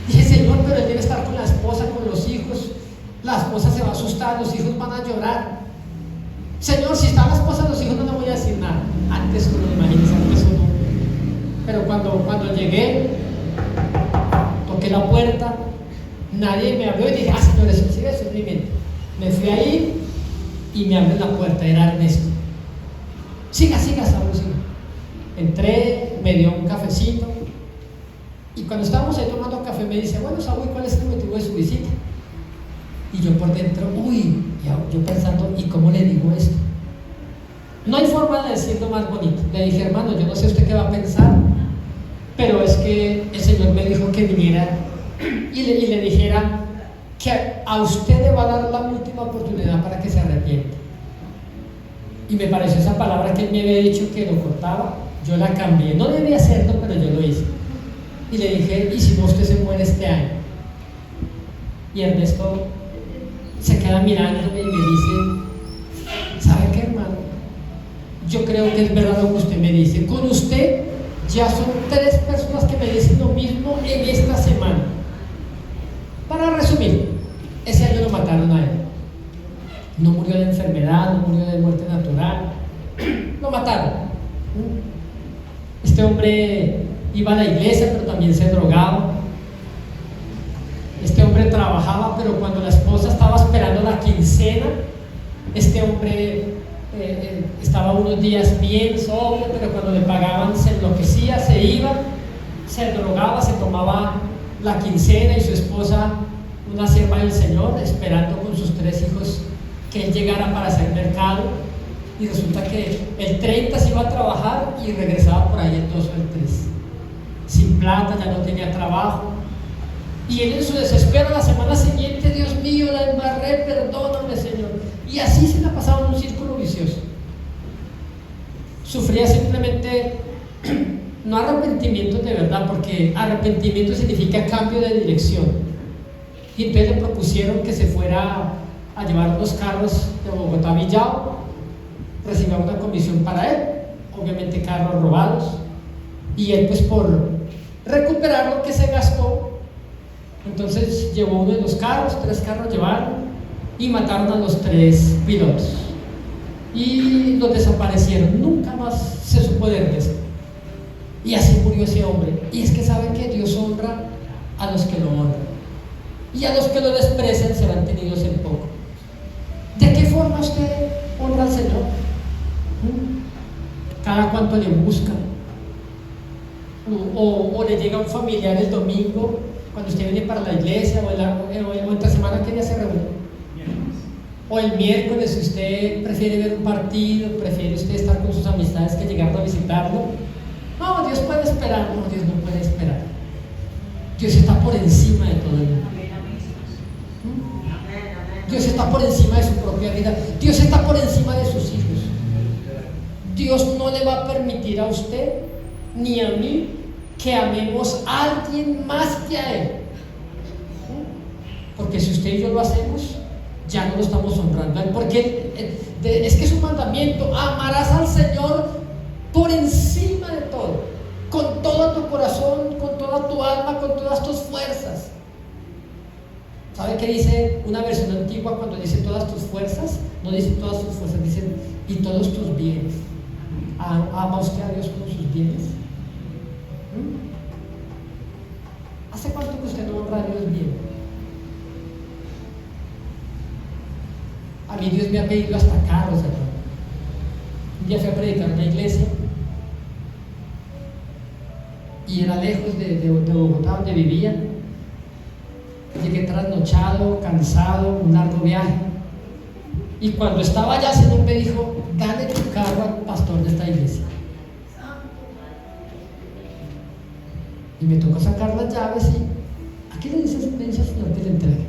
dije: Señor, pero él debe estar con la esposa, con los hijos. La esposa se va a asustar, los hijos van a llorar. Señor, si está la esposa, los hijos, no le voy a decir nada. Antes uno, imagínense, antes uno. Pero cuando llegué, toqué la puerta, nadie me abrió y dije: Señor, eso es mi mente. Me fui ahí y me abrió la puerta, era Ernesto. Siga, Saúl, siga. Entré, me dio un cafecito, y cuando estábamos ahí tomando café me dice: bueno, Saúl, ¿cuál es el motivo de su visita? Y yo por dentro, yo pensando: ¿y cómo le digo esto? No hay forma de decirlo más bonito. Le dije: hermano, yo no sé usted qué va a pensar, pero es que el Señor me dijo que viniera y le dijera que a usted le va a dar la última oportunidad para que se arrepienta. Y me pareció esa palabra que él me había dicho que lo cortaba. yo la cambié. No debía hacerlo, pero yo lo hice. Y le dije, ¿y si no usted se muere este año? Y Ernesto se queda mirándome y me dice, ¿sabe qué, hermano? Yo creo que es verdad lo que usted me dice. Con usted ya son 3 personas que me dicen lo mismo en esta semana. Para resumir, ese año lo mataron a él. No murió de enfermedad, no murió de muerte natural. Lo mataron. Este hombre iba a la iglesia, pero también se drogaba. Este hombre trabajaba, pero cuando la esposa estaba esperando la quincena, este hombre estaba unos días bien sobrio, pero cuando le pagaban se enloquecía, se iba, se drogaba, se tomaba la quincena, y su esposa, una sierva del Señor, esperando con sus 3 hijos que él llegara para hacer mercado, y resulta que el 30 se iba a trabajar y regresaba por ahí el 2 o el 3, sin plata, ya no tenía trabajo. Y él en su desespero la semana siguiente, Dios mío, la embarré, perdóname, Señor. Y así se la pasaba en un círculo vicioso. Sufría simplemente, no arrepentimiento de verdad, porque arrepentimiento significa cambio de dirección. Y entonces le propusieron que se fuera a llevar unos carros de Bogotá a Villao, recibía una comisión para él, obviamente carros robados, y él, pues, por recuperar lo que se gastó, entonces llevó uno de los carros, 3 carros llevaron, y mataron a los 3 pilotos y los desaparecieron. Nunca más se supo de Ernesto, y así murió ese hombre. Y es que saben que Dios honra a los que lo honran, y a los que lo desprecian serán tenidos en poco. ¿De qué forma usted honra al Señor? ¿Cada cuánto le busca? O le llega un familiar el domingo cuando usted viene para la iglesia, o entre semana que día se reúne, o el miércoles, si usted prefiere ver un partido, prefiere usted estar con sus amistades que llegar a visitarlo. No, Dios puede esperar. No, Dios no puede esperar. Dios está por encima de todo el mundo. Dios está por encima de su propia vida. Dios está por encima de sus hijos. Dios no le va a permitir a usted ni a mí que amemos a alguien más que a Él. Porque si usted y yo lo hacemos, ya no lo estamos honrando a Él. Porque es que es un mandamiento: amarás al Señor por encima de todo, con todo tu corazón, con toda tu alma, con todas tus fuerzas. ¿Sabe qué dice una versión antigua cuando dice todas tus fuerzas? No dice todas tus fuerzas, dice y todos tus bienes. ¿Ama usted a Dios con sus bienes? ¿Hace cuánto que usted no honra a Dios bien? A mí Dios me ha pedido hasta carros, hermano. Un día fui a predicar en la iglesia y era lejos de Bogotá, donde vivía. Llegué trasnochado, cansado, un largo viaje. Y cuando estaba allá, el Señor me dijo: dale tu carro al pastor de esta iglesia. Y me tocó sacar las llaves y ¿a qué le dice al Señor que le entregue?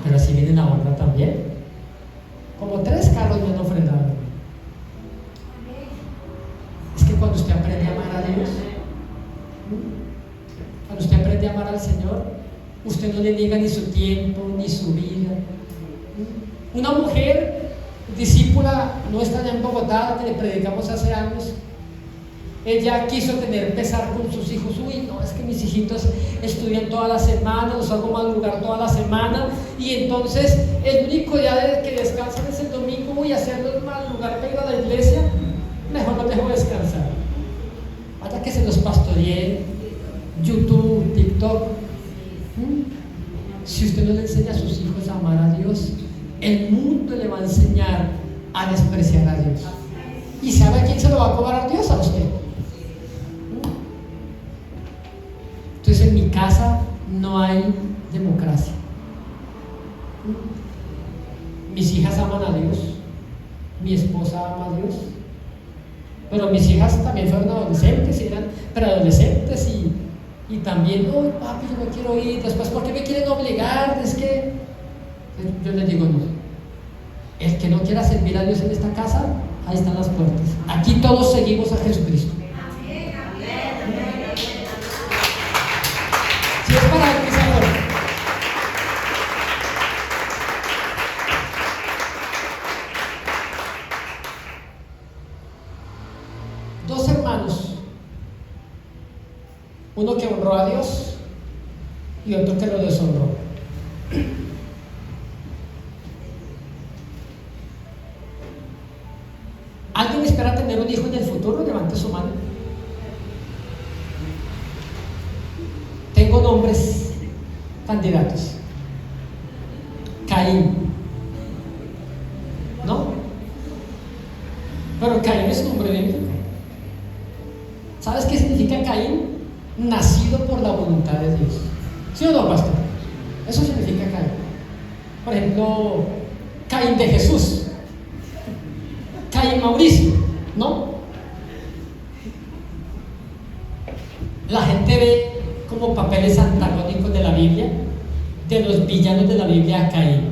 Pero así viene la honra también. Como 3 carros me han ofrendado. Es que cuando usted aprende a amar a Dios, cuando usted aprende a amar al Señor, usted no le niega ni su tiempo, ni su vida. Una mujer discípula nuestra allá en Bogotá, que le predicamos hace años, ella quiso tener pesar con sus hijos. Uy, no, es que mis hijitos estudian toda la semana, los hago madrugar toda la semana, y entonces el único día de que descansan es el domingo. Voy a hacerlos madrugar para ir a la iglesia, mejor no dejo descansar. Hasta que se los pastoreen YouTube, TikTok. Si usted no le enseña a sus hijos a amar a Dios, el mundo le va a enseñar a despreciar a Dios. ¿Y sabe a quién se lo va a cobrar Dios? A usted. Entonces en mi casa no hay democracia. Mis hijas aman a Dios, mi esposa ama a Dios, pero mis hijas también fueron adolescentes, eran preadolescentes, y también: uy, papi, yo no quiero ir. Después, ¿por qué me quieren obligar? Es que yo les digo: no, el que no quiera servir a Dios en esta casa, Ahí están las puertas. Aquí todos seguimos a Jesucristo. Si es para el que se acuerda. Dos hermanos, uno que honró a Dios y otro que lo deshonró. ¿Alguien espera tener un hijo en el futuro? Levante su mano. Tengo nombres candidatos. Caín. ¿No? Pero Caín es un nombre bíblico. ¿Sabes qué significa Caín? Nacido por la voluntad de Dios. ¿Sí o no, pastor? Eso significa Caín. Por ejemplo, Caín de Jesús. Caín Mauricio, ¿no? La gente ve como papeles antagónicos de la Biblia, de los villanos de la Biblia, a Caín.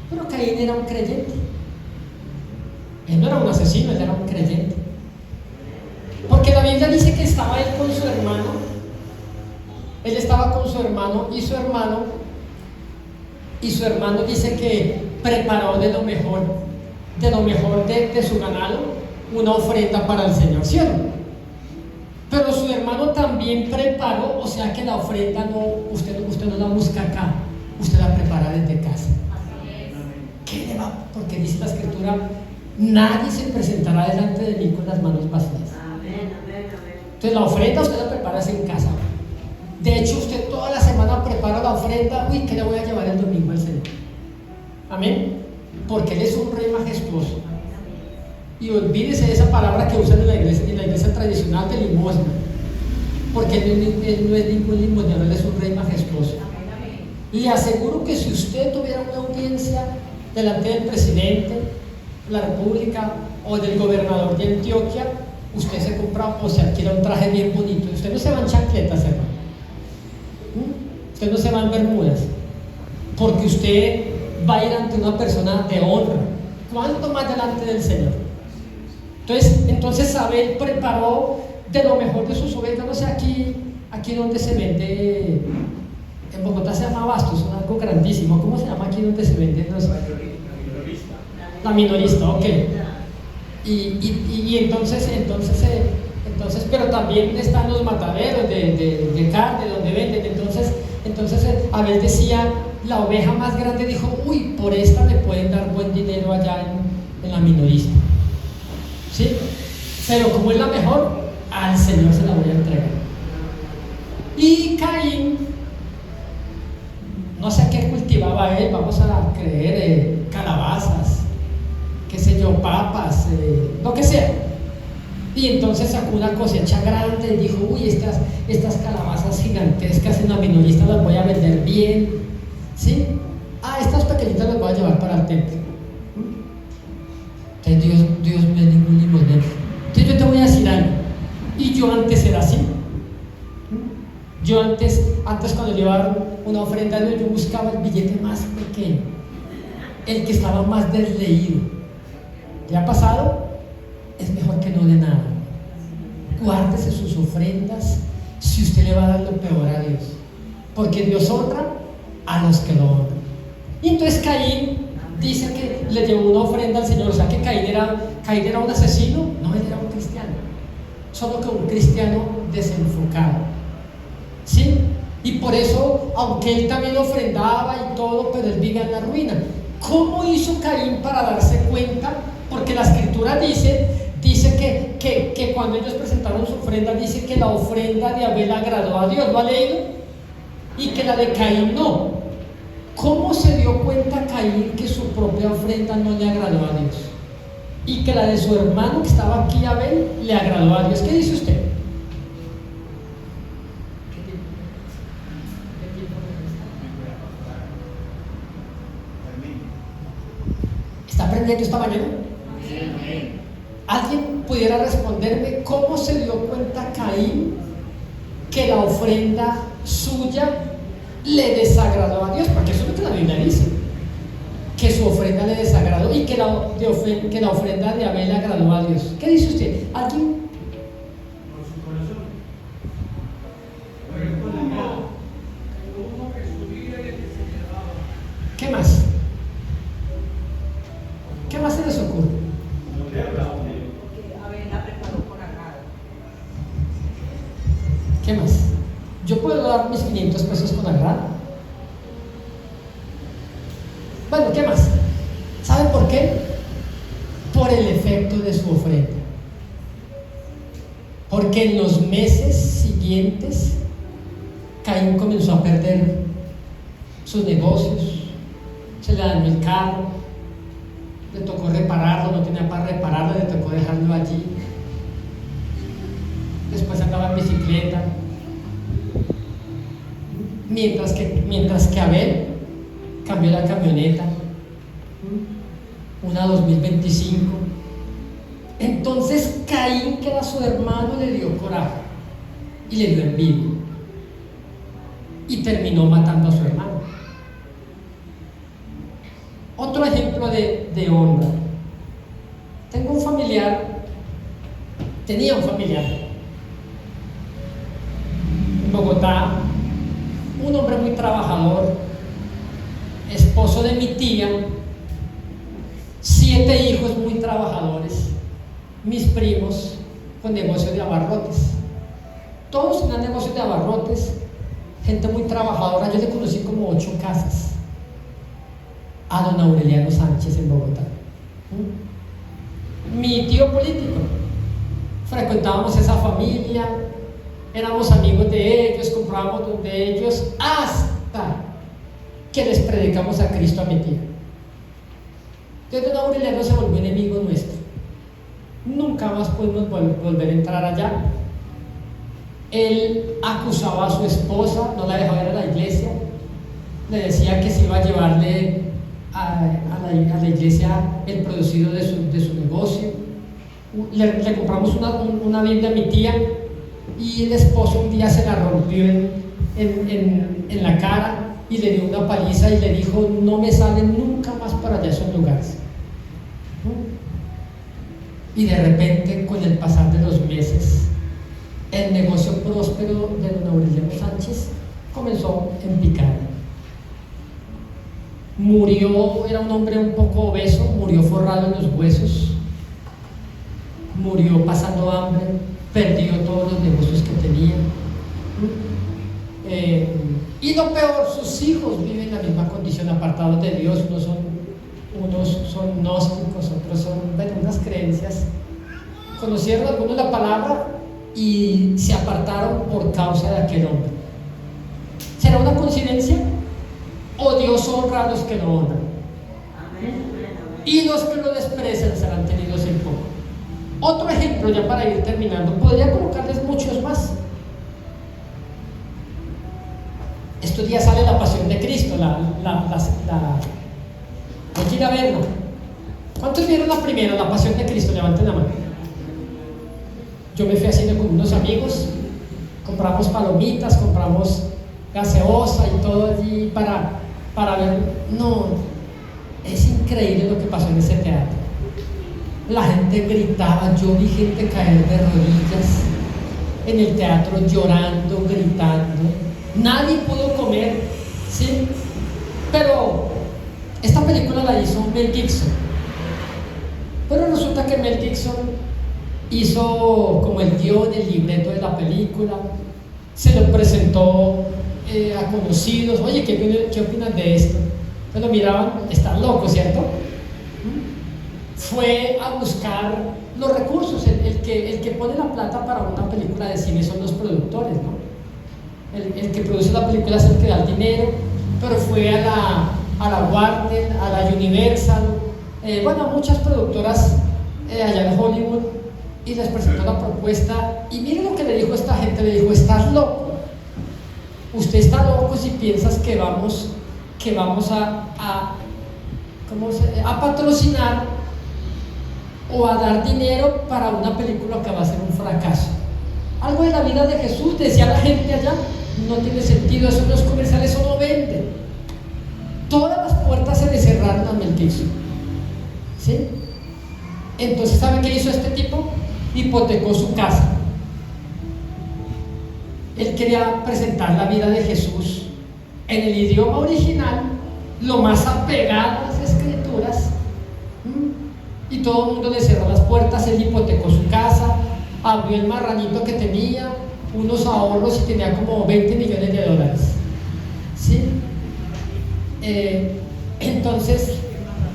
Pero Caín era un creyente. Él no era un asesino, él era un creyente. Porque la Biblia dice que estaba él con su hermano. Él estaba con su hermano y su hermano dice que preparó de lo mejor de su ganado una ofrenda para el Señor, ¿cierto? Pero su hermano también preparó, o sea que la ofrenda usted no la busca acá, usted la prepara desde casa. ¿Qué le va? Porque dice la Escritura: nadie se presentará delante de mí con las manos vacías. Entonces la ofrenda usted la prepara en casa. De hecho, usted toda la semana prepara la ofrenda. Uy, ¿qué le voy a llevar el domingo al Señor? Amén. Porque Él es un rey majestuoso. Y olvídese de esa palabra que usan en la iglesia tradicional de limosna. Porque Él no es ningún limosnero, Él es un rey majestuoso. Le aseguro que si usted tuviera una audiencia delante del presidente de la República o del gobernador de Antioquia, usted se compra o se adquiere un traje bien bonito. Usted no se va en chancletas, hermano. Usted no se va en bermudas. Porque usted va a ir ante una persona de honra. ¿Cuánto más delante del Señor? Entonces Abel preparó de lo mejor de sus ovejas. No sé, aquí donde se vende, en Bogotá se llama Bastos, es algo grandísimo. ¿Cómo se llama aquí donde se vende? No sé. La minorista, ok. Y entonces, pero también están los mataderos de carne donde venden. Entonces Abel decía, la oveja más grande dijo: uy, por esta me pueden dar buen dinero allá en la minorista. ¿Sí? Pero como es la mejor, al Señor se la voy a entregar. Y Caín, no sé qué cultivaba él, vamos a creer calabazas, qué sé yo, papas, lo que sea. Y entonces sacó una cosecha grande y dijo: uy, estas calabazas gigantescas en la minorista las voy a vender bien, ¿sí? Estas pequeñitas las voy a llevar para el templo. Entonces Dios no es ningún limosnero. Entonces yo te voy a decir algo. Y yo antes era así. Yo antes cuando llevaba una ofrenda a Dios, yo buscaba el billete más pequeño, el que estaba más desleído. ¿Le ha pasado? Es mejor que no dé nada. Guárdese sus ofrendas si usted le va a dar lo peor a Dios, porque Dios honra a los que lo honran. Y entonces Caín dice que le llevó una ofrenda al Señor. O sea que Caín era un asesino. No, él era un cristiano, solo que un cristiano desenfocado, ¿sí? Y por eso, aunque él también ofrendaba y todo, pero él vivía en la ruina. ¿Cómo hizo Caín para darse cuenta? Porque la Escritura dice que cuando ellos presentaron su ofrenda, dice que la ofrenda de Abel agradó a Dios. ¿Lo ha leído? Y que la de Caín no. ¿Cómo se dio cuenta Caín que su propia ofrenda no le agradó a Dios? Y que la de su hermano que estaba aquí, Abel, le agradó a Dios. ¿Qué dice usted? ¿Está aprendiendo esta mañana? ¿Alguien pudiera responderme cómo se dio cuenta Caín que la ofrenda suya le desagradó a Dios? Porque eso es lo que la Biblia dice, que su ofrenda le desagradó y que la ofrenda de Abel agradó a Dios. ¿Qué dice usted? ¿Alguien? Por su corazón. ¿Qué más? ¿Qué más se les ocurre? No le hablaba. Porque Abel la preparó con agrado. ¿Qué más? ¿Yo puedo dar mis 500 pesos con agrado? Bueno, ¿qué más? ¿Saben por qué? Por el efecto de su ofrenda. Porque en los meses siguientes Caín comenzó a perder sus negocios, se le dañó el carro, le tocó repararlo, no tenía para repararlo, le tocó dejarlo allí. Después andaba en bicicleta. Mientras que Abel cambió la camioneta, una 2025. Entonces Caín, que era su hermano, le dio coraje y le dio envidia y terminó matando a su hermano. Otro ejemplo de honra. Tenía un familiar en Bogotá, un hombre muy trabajador, esposo de mi tía, 7 hijos muy trabajadores, mis primos con negocios de abarrotes, todos tenían negocios de abarrotes, gente muy trabajadora. Yo le conocí como 8 casas a don Aureliano Sánchez en Bogotá. Mi tío político, frecuentábamos esa familia, éramos amigos de ellos, comprábamos donde ellos, hasta que les predicamos a Cristo a mi tía. Entonces don Aureliano se volvió enemigo nuestro. Nunca más pudimos volver a entrar allá. Él acusaba a su esposa, no la dejaba ir a la iglesia, le decía que se iba a llevarle a la iglesia el producido de su negocio. Le compramos una Biblia a mi tía y el esposo un día se la rompió en la cara y le dio una paliza y le dijo: no me salen nunca más para allá esos lugares. Y de repente, con el pasar de los meses, el negocio próspero de don Aureliano Sánchez comenzó en picada. Murió, era un hombre un poco obeso, murió forrado en los huesos, murió pasando hambre, perdió todos los negocios que tenía. Y lo peor, sus hijos viven en la misma condición, apartados de Dios. Unos son gnósticos, otros son unas creencias. Conocieron algunos la palabra y se apartaron por causa de aquel hombre. ¿Será una coincidencia? ¿O Dios honra a los que lo honran? Y los que lo desprecian serán tenidos en poco. Otro ejemplo, ya para ir terminando, podría colocarles muchos más. Estos días sale La Pasión de Cristo, hay que ir a verla. ¿Cuántos vieron la primera, La Pasión de Cristo? Levanten la mano. Yo me fui a cine con unos amigos, compramos palomitas, compramos gaseosa y todo allí para ver. No, es increíble lo que pasó en ese teatro. La gente gritaba, yo vi gente caer de rodillas en el teatro llorando, gritando. Nadie pudo comer, ¿sí? Pero esta película la hizo Mel Gibson. Pero resulta que Mel Gibson hizo como el guión, el libreto de la película, se lo presentó a conocidos. Oye, ¿qué opinas de esto? Pues lo miraban, están locos, ¿cierto? Fue a buscar los recursos. El que pone la plata para una película de cine son los productores, ¿no? El que produce la película es el que da el dinero, pero fue a la Warner, a la Universal, a muchas productoras allá en Hollywood, y les presentó la propuesta. Y miren lo que le dijo esta gente: le dijo, estás loco, usted está loco si piensas que vamos a patrocinar o a dar dinero para una película que va a ser un fracaso. Algo de la vida de Jesús, decía la gente allá, no tiene sentido, eso no es comercial, eso no vende. Todas las puertas se le cerraron San Melquicio. ¿Sí? Entonces, ¿sabe qué hizo este tipo? Hipotecó su casa. Él quería presentar la vida de Jesús en el idioma original, lo más apegado a las escrituras. Y todo el mundo le cerró las puertas. Él hipotecó su casa, abrió el marranito que tenía, unos ahorros, y tenía como 20 millones de dólares. ¿Sí? Entonces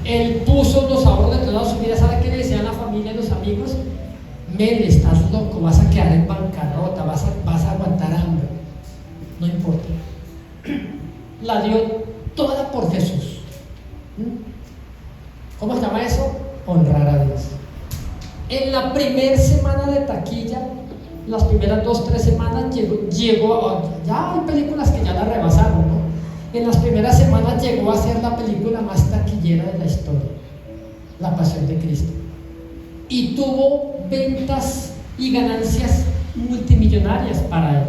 él puso los ahorros de toda su vida. ¿Sabe qué le decían a la familia y los amigos? Men, estás loco, vas a quedar en bancarrota, vas a aguantar hambre. No importa. La dio toda por Jesús. ¿Cómo se llama eso? Honrar a Dios. En la primera semana de taquilla, las primeras 2-3 semanas ya hay películas que ya la rebasaron, ¿no? En las primeras semanas llegó a ser la película más taquillera de la historia, La Pasión de Cristo, y tuvo ventas y ganancias multimillonarias para él.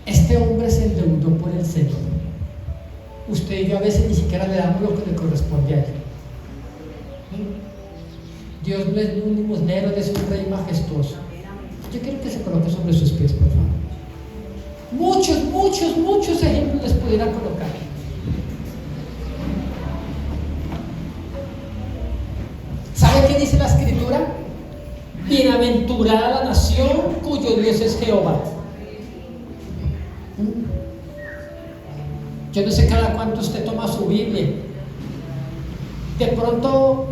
Este hombre se endeudó por el Señor. Usted y yo a veces ni siquiera le damos lo que le corresponde a él. Dios no es un limosnero, es un rey majestuoso. Yo quiero que se coloque sobre sus pies, por favor. Muchos ejemplos les pudiera colocar. ¿Sabe qué dice la Escritura? Bienaventurada la nación cuyo Dios es Jehová. Yo no sé cada cuánto usted toma su Biblia. De pronto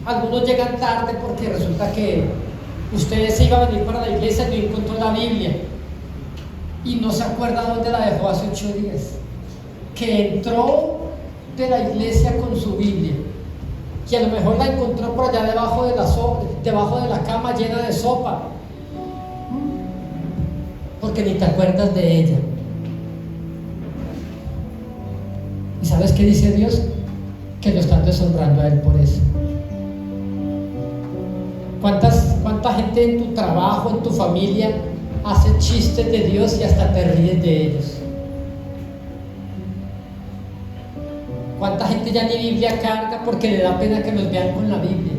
algunos llegan tarde porque resulta que usted se iba a venir para la iglesia y no encontró la Biblia y no se acuerda dónde la dejó hace 8 días, que entró de la iglesia con su Biblia y a lo mejor la encontró por allá debajo de la cama llena de sopa, porque ni te acuerdas de ella. ¿Y sabes qué dice Dios? Que lo están deshonrando a Él por eso. ¿Cuánta gente en tu trabajo, en tu familia, hace chistes de Dios y hasta te ríes de ellos? ¿Cuánta gente ya ni Biblia carga porque le da pena que los vean con la Biblia?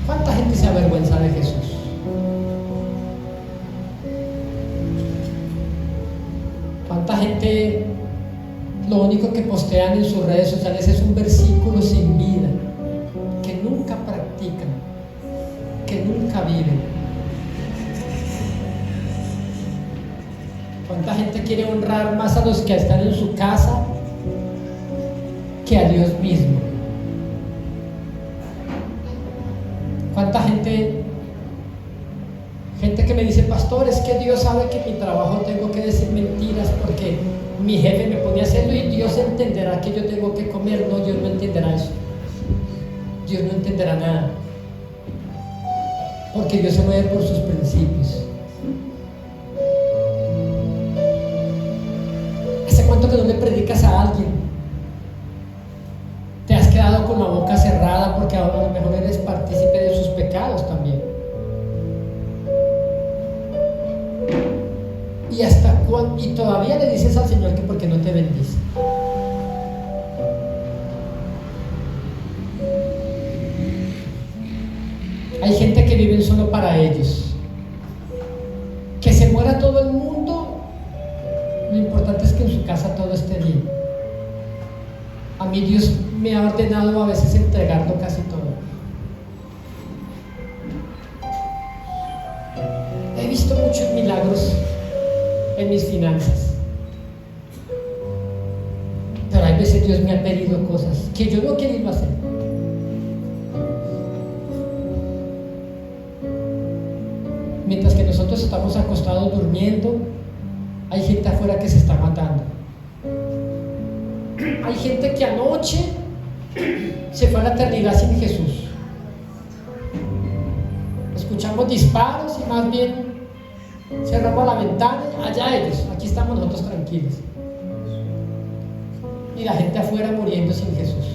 ¿Cuánta gente se avergüenza de Jesús? ¿Cuánta gente lo único que postean en sus redes sociales es un versículo sin vida, que nunca practican, que nunca viven? ¿Cuánta gente quiere honrar más a los que están en su casa que a Dios mismo? ¿Cuánta gente que me dice: pastor, es que Dios sabe que en mi trabajo tengo que decir mentiras porque mi jefe me pone a hacerlo y Dios entenderá que yo tengo que comer? No, Dios no entenderá eso. Dios no entenderá nada, porque Dios se mueve por sus principios. ¿Hace cuánto que no le predicas a alguien? Te has quedado con la boca cerrada porque ahora a lo mejor eres partícipe de sus pecados también. Y todavía le dices al Señor que porque no te bendice. Hay gente que vive solo para ellos. Que se muera todo el mundo, lo importante es que en su casa todo esté bien. A mí Dios me ha ordenado a veces entregarlo casi todo. He visto muchos milagros en mis finanzas, pero hay veces Dios me ha pedido cosas que yo no he querido hacer. Mientras que nosotros estamos acostados durmiendo, hay gente afuera que se está matando. Hay gente que anoche se fue a la eternidad sin Jesús. Escuchamos disparos y más bien cerramos la ventana, allá ellos, aquí estamos nosotros tranquilos. Y la gente afuera muriendo sin Jesús.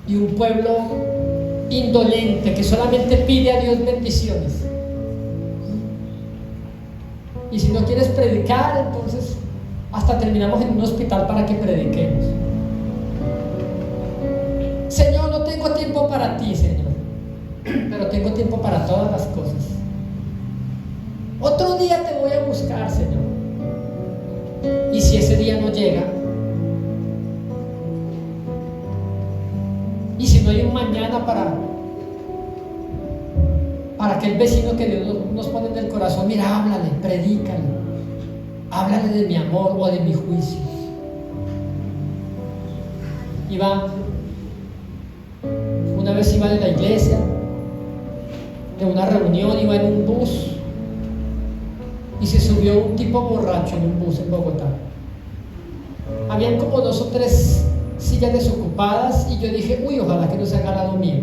Y un pueblo indolente que solamente pide a Dios bendiciones. Y si no quieres predicar, entonces hasta terminamos en un hospital para que prediquemos. Señor, no tengo tiempo para ti, Señor, pero tengo tiempo para todas las cosas. Otro día te voy a buscar, Señor. Y si ese día no llega, y si no hay un mañana para aquel vecino que Dios nos pone en el corazón, mira, háblale, predícale, háblale de mi amor o de mi juicio. Una vez iba de la iglesia, de una reunión, iba en un bus y se subió un tipo borracho en un bus en Bogotá. Habían como 2 o 3 sillas desocupadas y yo dije, uy, ojalá que no se haga al lado mío.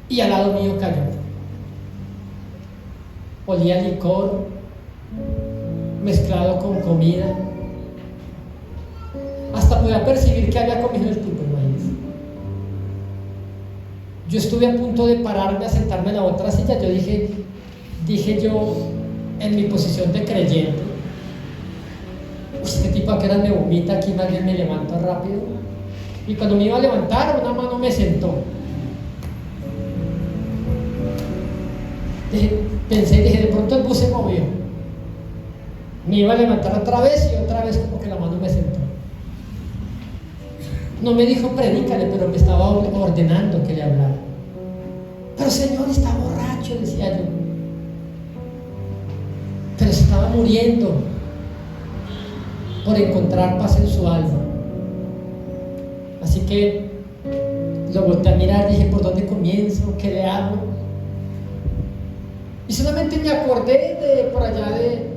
Y al lado mío cayó. Olía licor mezclado con comida. Hasta podía percibir que había comido el tipo, imagínense. Yo estuve a punto de pararme a sentarme en la otra silla. Yo dije yo en mi posición de creyente, este tipo a qué hora me vomita aquí, más bien me levanto rápido. Y cuando me iba a levantar, una mano me sentó. Pensé, dije, de pronto el bus se movió. Me iba a levantar otra vez y otra vez como que la mano me sentó. No me dijo predícale, pero me estaba ordenando que le hablara. Pero Señor, está borracho, decía yo. Pero se estaba muriendo por encontrar paz en su alma. Así que lo volteé a mirar, dije, ¿por dónde comienzo? ¿Qué le hago? Y solamente me acordé de por allá de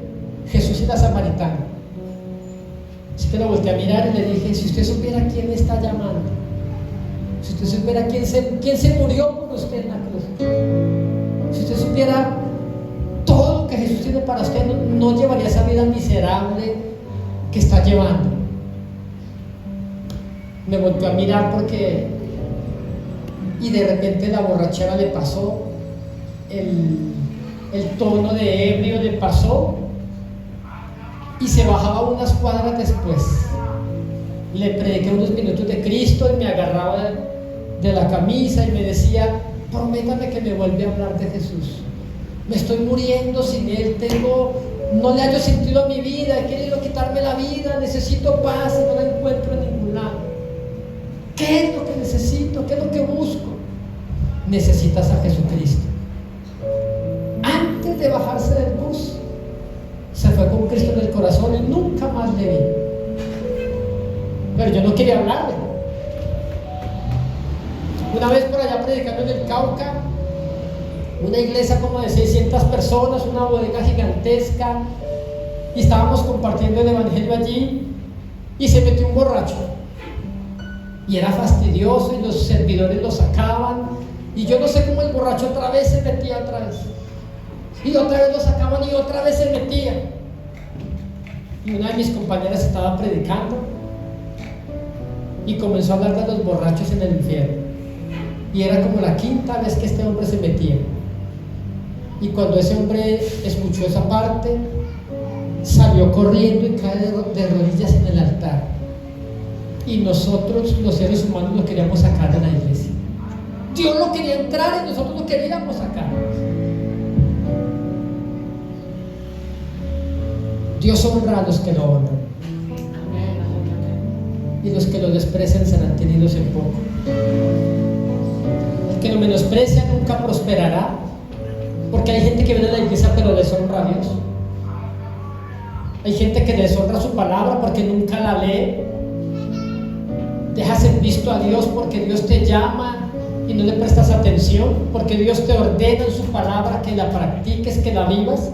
Jesús y la samaritana. Así que lo volteé a mirar y le dije, si usted supiera quién me está llamando, si usted supiera quién se murió por usted en la cruz, si usted supiera todo lo que Jesús tiene para usted, no llevaría esa vida miserable que está llevando. Me volvió a mirar y de repente la borrachera le pasó, el tono de ebrio le pasó y se bajaba unas cuadras después. Le prediqué unos minutos de Cristo y me agarraba de la camisa y me decía, prométame que me vuelve a hablar de Jesús. Me estoy muriendo sin Él, no le hallo sentido a mi vida, he querido quitarme la vida, necesito paz y no la encuentro en ningún lado. ¿Qué es lo que necesito? ¿Qué es lo que busco? Necesitas a Jesucristo. Antes de bajarse del bus, se fue con Cristo en el corazón y nunca más le vi. Pero yo no quería hablarle. Una vez por allá predicando en el Cauca, una iglesia como de 600 personas, una bodega gigantesca, y estábamos compartiendo el evangelio allí, y se metió un borracho, y era fastidioso, y los servidores lo sacaban, y yo no sé cómo el borracho otra vez se metía otra vez, y otra vez lo sacaban y otra vez se metía. Y una de mis compañeras estaba predicando y comenzó a hablar de los borrachos en el infierno, y era como la 5ª vez que este hombre se metía. Y cuando ese hombre escuchó esa parte, salió corriendo y cae de rodillas en el altar. Y nosotros, los seres humanos, lo queríamos sacar de la iglesia. Dios lo quería entrar y nosotros lo queríamos sacar. Dios honra a los que lo honran, y los que lo desprecian serán tenidos en poco. El que lo menosprecia nunca prosperará, porque hay gente que viene a la iglesia pero deshonra a Dios. Hay gente que deshonra su palabra porque nunca la lee. Dejas en visto a Dios porque Dios te llama y no le prestas atención, porque Dios te ordena en su palabra que la practiques, que la vivas,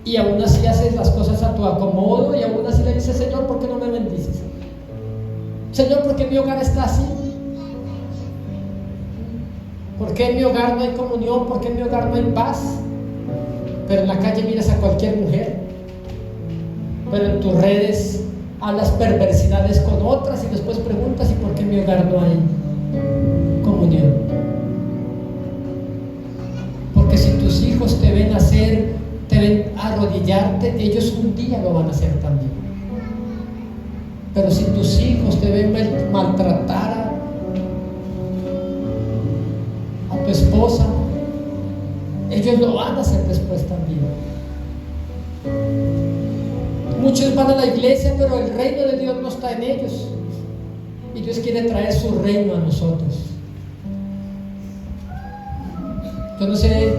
y aún así haces las cosas a tu acomodo, y aún así le dices, Señor, ¿por qué no me bendices? Señor, ¿por qué mi hogar está así? ¿Por qué en mi hogar no hay comunión? ¿Por qué en mi hogar no hay paz? Pero en la calle miras a cualquier mujer, pero en tus redes hablas perversidades con otras y después preguntas, ¿y por qué en mi hogar no hay comunión? Porque si tus hijos te ven arrodillado humillarte, ellos un día lo van a hacer también. Pero si tus hijos te ven maltratar a tu esposa, ellos lo van a hacer después también. Muchos van a la iglesia, pero el reino de Dios no está en ellos. Y Dios quiere traer su reino a nosotros. Yo no sé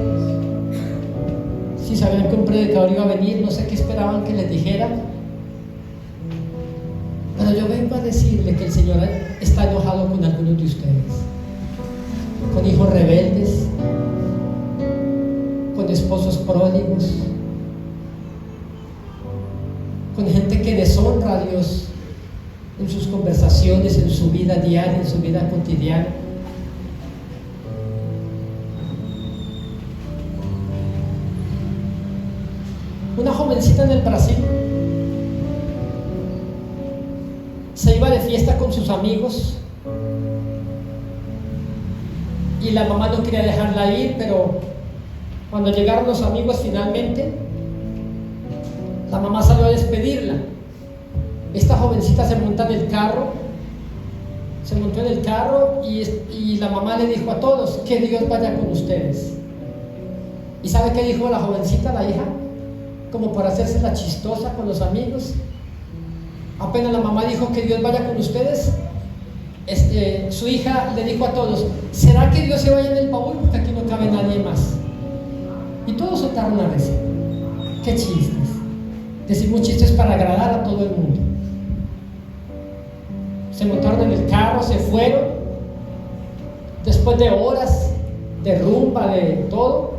si sabían que un predicador iba a venir, no sé qué esperaban que les dijera. Pero yo vengo a decirle que el Señor está enojado con algunos de ustedes, con hijos rebeldes, con esposos pródigos, con gente que deshonra a Dios en sus conversaciones, en su vida diaria, en su vida cotidiana. Una jovencita en el Brasil se iba de fiesta con sus amigos y la mamá no quería dejarla ir, pero cuando llegaron los amigos finalmente, la mamá salió a despedirla. Esta jovencita se montó en el carro y la mamá le dijo a todos: que Dios vaya con ustedes. ¿Y sabe qué dijo la jovencita, la hija? Como para hacerse la chistosa con los amigos. Apenas la mamá dijo que Dios vaya con ustedes, su hija le dijo a todos: ¿será que Dios se vaya en el baúl? Porque aquí no cabe nadie más. Y todos soltaron la risa. Qué chistes. Decimos chistes para agradar a todo el mundo. Se montaron en el carro, se fueron. Después de horas de rumba, de todo,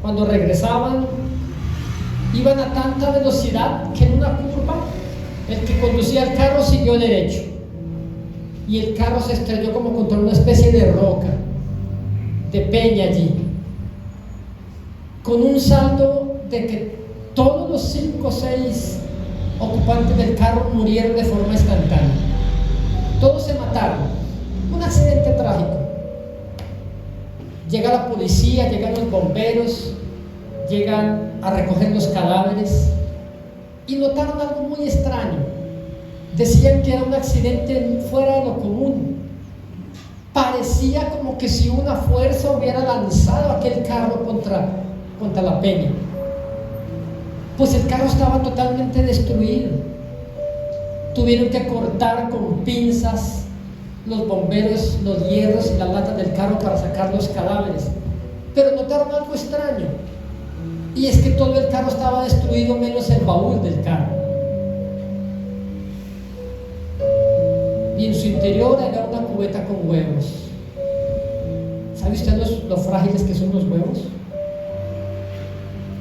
cuando regresaban, iban a tanta velocidad que en una curva el que conducía el carro siguió derecho y el carro se estrelló como contra una especie de roca, de peña allí, con un saldo de que todos los 5 o 6 ocupantes del carro murieron de forma instantánea. Todos se mataron. Un accidente trágico. Llega la policía, llegan los bomberos, llegan a recoger los cadáveres y notaron algo muy extraño. Decían que era un accidente fuera de lo común. Parecía como que si una fuerza hubiera lanzado aquel carro contra la peña. Pues el carro estaba totalmente destruido. Tuvieron que cortar con pinzas los bomberos, los hierros y las latas del carro para sacar los cadáveres. Pero notaron algo extraño, y es que todo el carro estaba destruido menos el baúl del carro. Y en su interior era una cubeta con huevos. ¿Sabe usted lo frágiles que son los huevos?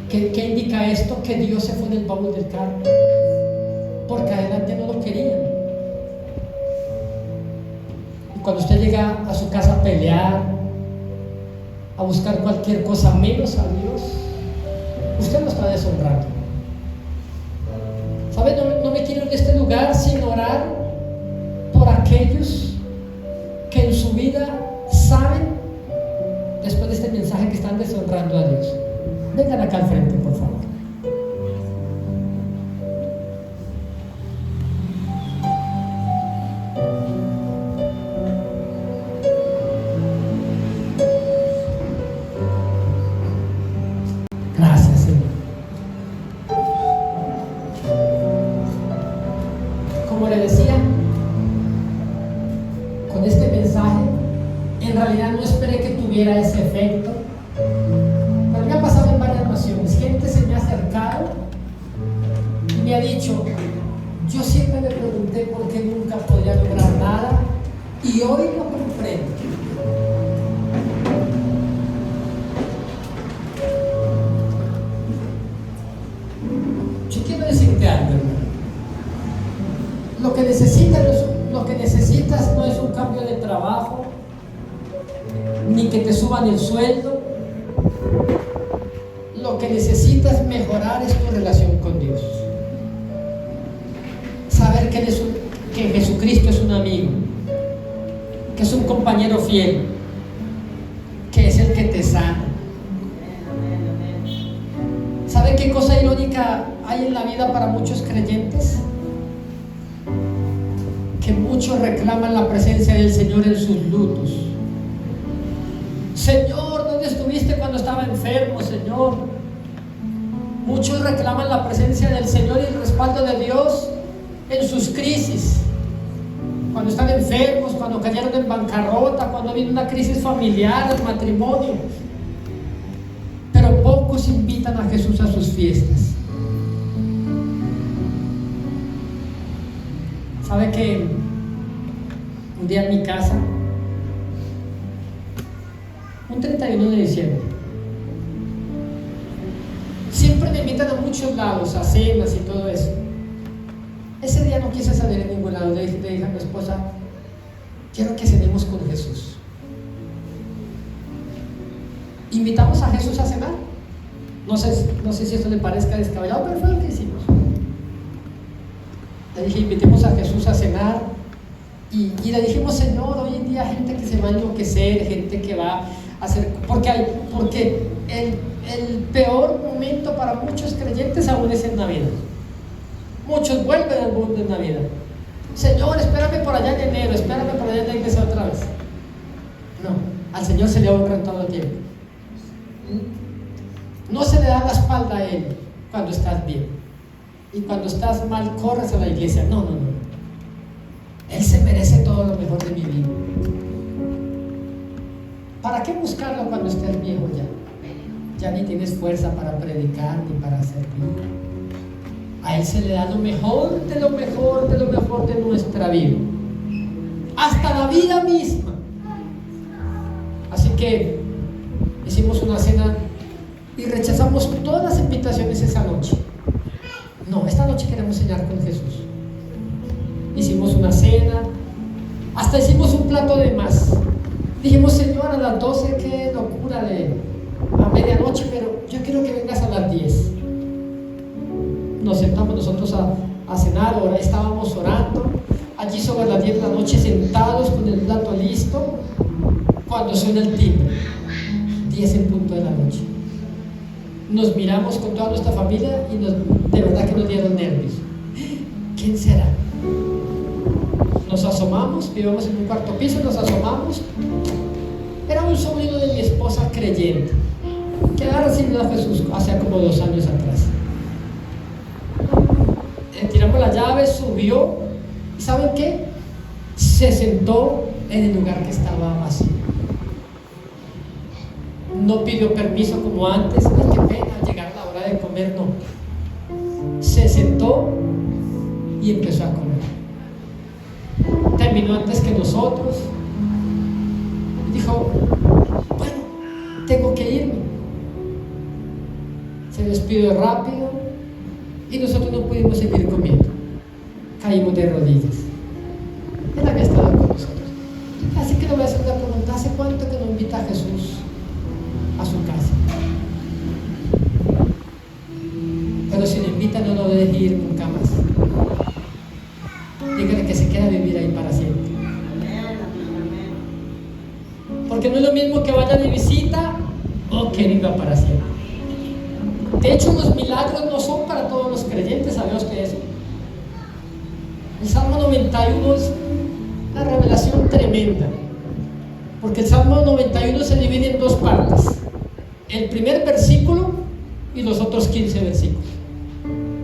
¿Qué indica esto? Que Dios se fue del baúl del carro, porque adelante no lo querían. Y cuando usted llega a su casa a pelear, a buscar cualquier cosa menos a Dios, usted lo está deshonrando. ¿Sabe? No me quiero ir de este lugar sin orar por aquellos que en su vida saben, después de este mensaje, que están deshonrando a Dios. Vengan acá al frente, por favor. Gracias, Señor. Como le decía, con este mensaje, en realidad no esperé que tuviera ese efecto. Pero me ha pasado en varias ocasiones. Gente se me ha acercado y me ha dicho: yo siempre me pregunté por qué nunca podía lograr nada, y hoy lo comprendo. Yo quiero decirte algo, hermano. Lo que necesitas no es un cambio de trabajo, ni que te suban el sueldo. Lo que necesitas mejorar es tu relación con Dios. Saber que Jesucristo es un amigo, que es un compañero fiel, que es el que te sana. Sabe que qué cosa irónica hay en la vida para muchos creyentes? Que muchos reclaman la presencia del Señor en sus lutos. Señor, ¿dónde estuviste cuando estaba enfermo, Señor? Muchos reclaman la presencia del Señor y el respaldo de Dios en sus crisis. Cuando están enfermos, cuando cayeron en bancarrota, cuando viene una crisis familiar, el matrimonio. Pero pocos invitan a Jesús a sus fiestas. ¿Sabe que un día en mi casa, un 31 de diciembre, siempre me invitan a muchos lados, a cenas y todo eso? Ese día no quise salir en ningún lado. Le dije a mi esposa, quiero que cenemos con Jesús. ¿Invitamos a Jesús a cenar? No sé si esto le parezca descabellado, pero fue lo que hicimos. Le dije, invitemos a Jesús a cenar. Y le dijimos, Señor, hoy en día hay gente que se va a enloquecer, gente que va a hacer... Porque el peor momento para muchos creyentes aún es en Navidad. Muchos vuelven al mundo en Navidad. Señor, espérame por allá en enero, espérame por allá en la iglesia otra vez. No, al Señor se le honra en todo el tiempo. No se le da la espalda a Él cuando estás bien. Y cuando estás mal, corres a la iglesia. No. Él se merece todo lo mejor de mi vida. ¿Para qué buscarlo cuando estés viejo ya? Ya ni tienes fuerza para predicar ni para servir. A Él se le da lo mejor de lo mejor de lo mejor de nuestra vida, hasta la vida misma. Así que hicimos una cena y rechazamos todas las invitaciones esa noche. No, esta noche queremos cenar con Jesús. Hicimos una cena, hasta hicimos un plato de más. Dijimos, Señor, a las 12, qué locura a medianoche, pero yo quiero que vengas a las 10. Nos sentamos nosotros a cenar, ahora estábamos orando, allí sobre las 10 de la noche, sentados con el plato listo, cuando suena el timbre, 10 en punto de la noche. Nos miramos con toda nuestra familia y de verdad que nos dieron nervios. ¿Quién será? Nos asomamos, vivíamos en un cuarto piso, nos asomamos. Era un sobrino de mi esposa creyente, que había recibido a Jesús hace como 2 años atrás. Tiramos la llave, subió, y ¿saben qué? Se sentó en el lugar que estaba vacío. No pidió permiso como antes. Ay, qué pena, llegar a la hora de comer, no. Se sentó y empezó a comer. Terminó antes que nosotros. Y dijo, bueno, tengo que irme. Se despidió rápido. Y nosotros no pudimos seguir comiendo. Caímos de rodillas. Él había estado con nosotros. Así que le voy a hacer una pregunta. ¿Hace cuánto que no invita a Jesús a su casa? Pero si lo invita, no lo deje ir nunca más. Dígale que se quede a vivir ahí para siempre. Porque no es lo mismo que vaya de visita o que viva para siempre. De hecho, los milagros no son para todos los creyentes, ¿sabe usted eso? El Salmo 91 es una revelación tremenda, porque el Salmo 91 se divide en 2 partes: el primer versículo y los otros 15 versículos.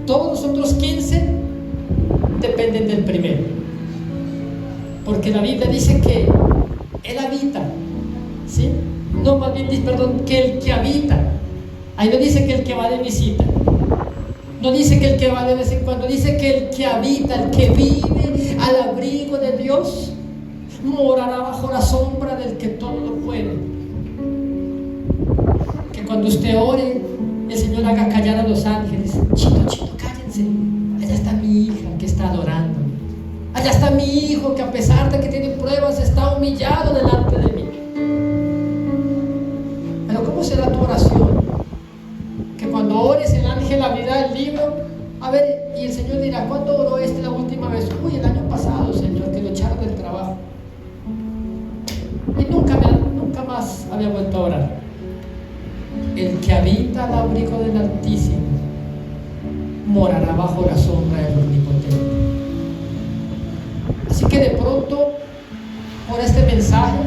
Todos los otros 15 dependen del primero, porque la Biblia dice que Él habita, ¿sí? No, más bien dice, perdón, que el que habita. Ahí no dice que el que va de visita, no dice que el que va de vez en cuando, dice que el que habita, el que vive al abrigo de Dios, morará bajo la sombra del que todo lo puede. Que cuando usted ore, el Señor haga callar a los ángeles. Chito, cállense. Allá está mi hija que está adorando. Allá está mi hijo que, a pesar de que tiene pruebas, está humillado delante de mí. Pero ¿cómo será tu oración? Que cuando ores, el ángel abrirá el libro, a ver, y el Señor dirá, ¿cuándo oró este la última vez? Uy, el año pasado, Señor, que lo echaron del trabajo. Y nunca más había vuelto a orar. El que habita al abrigo del Altísimo morará bajo la sombra del Omnipotente. Así que de pronto, por este mensaje,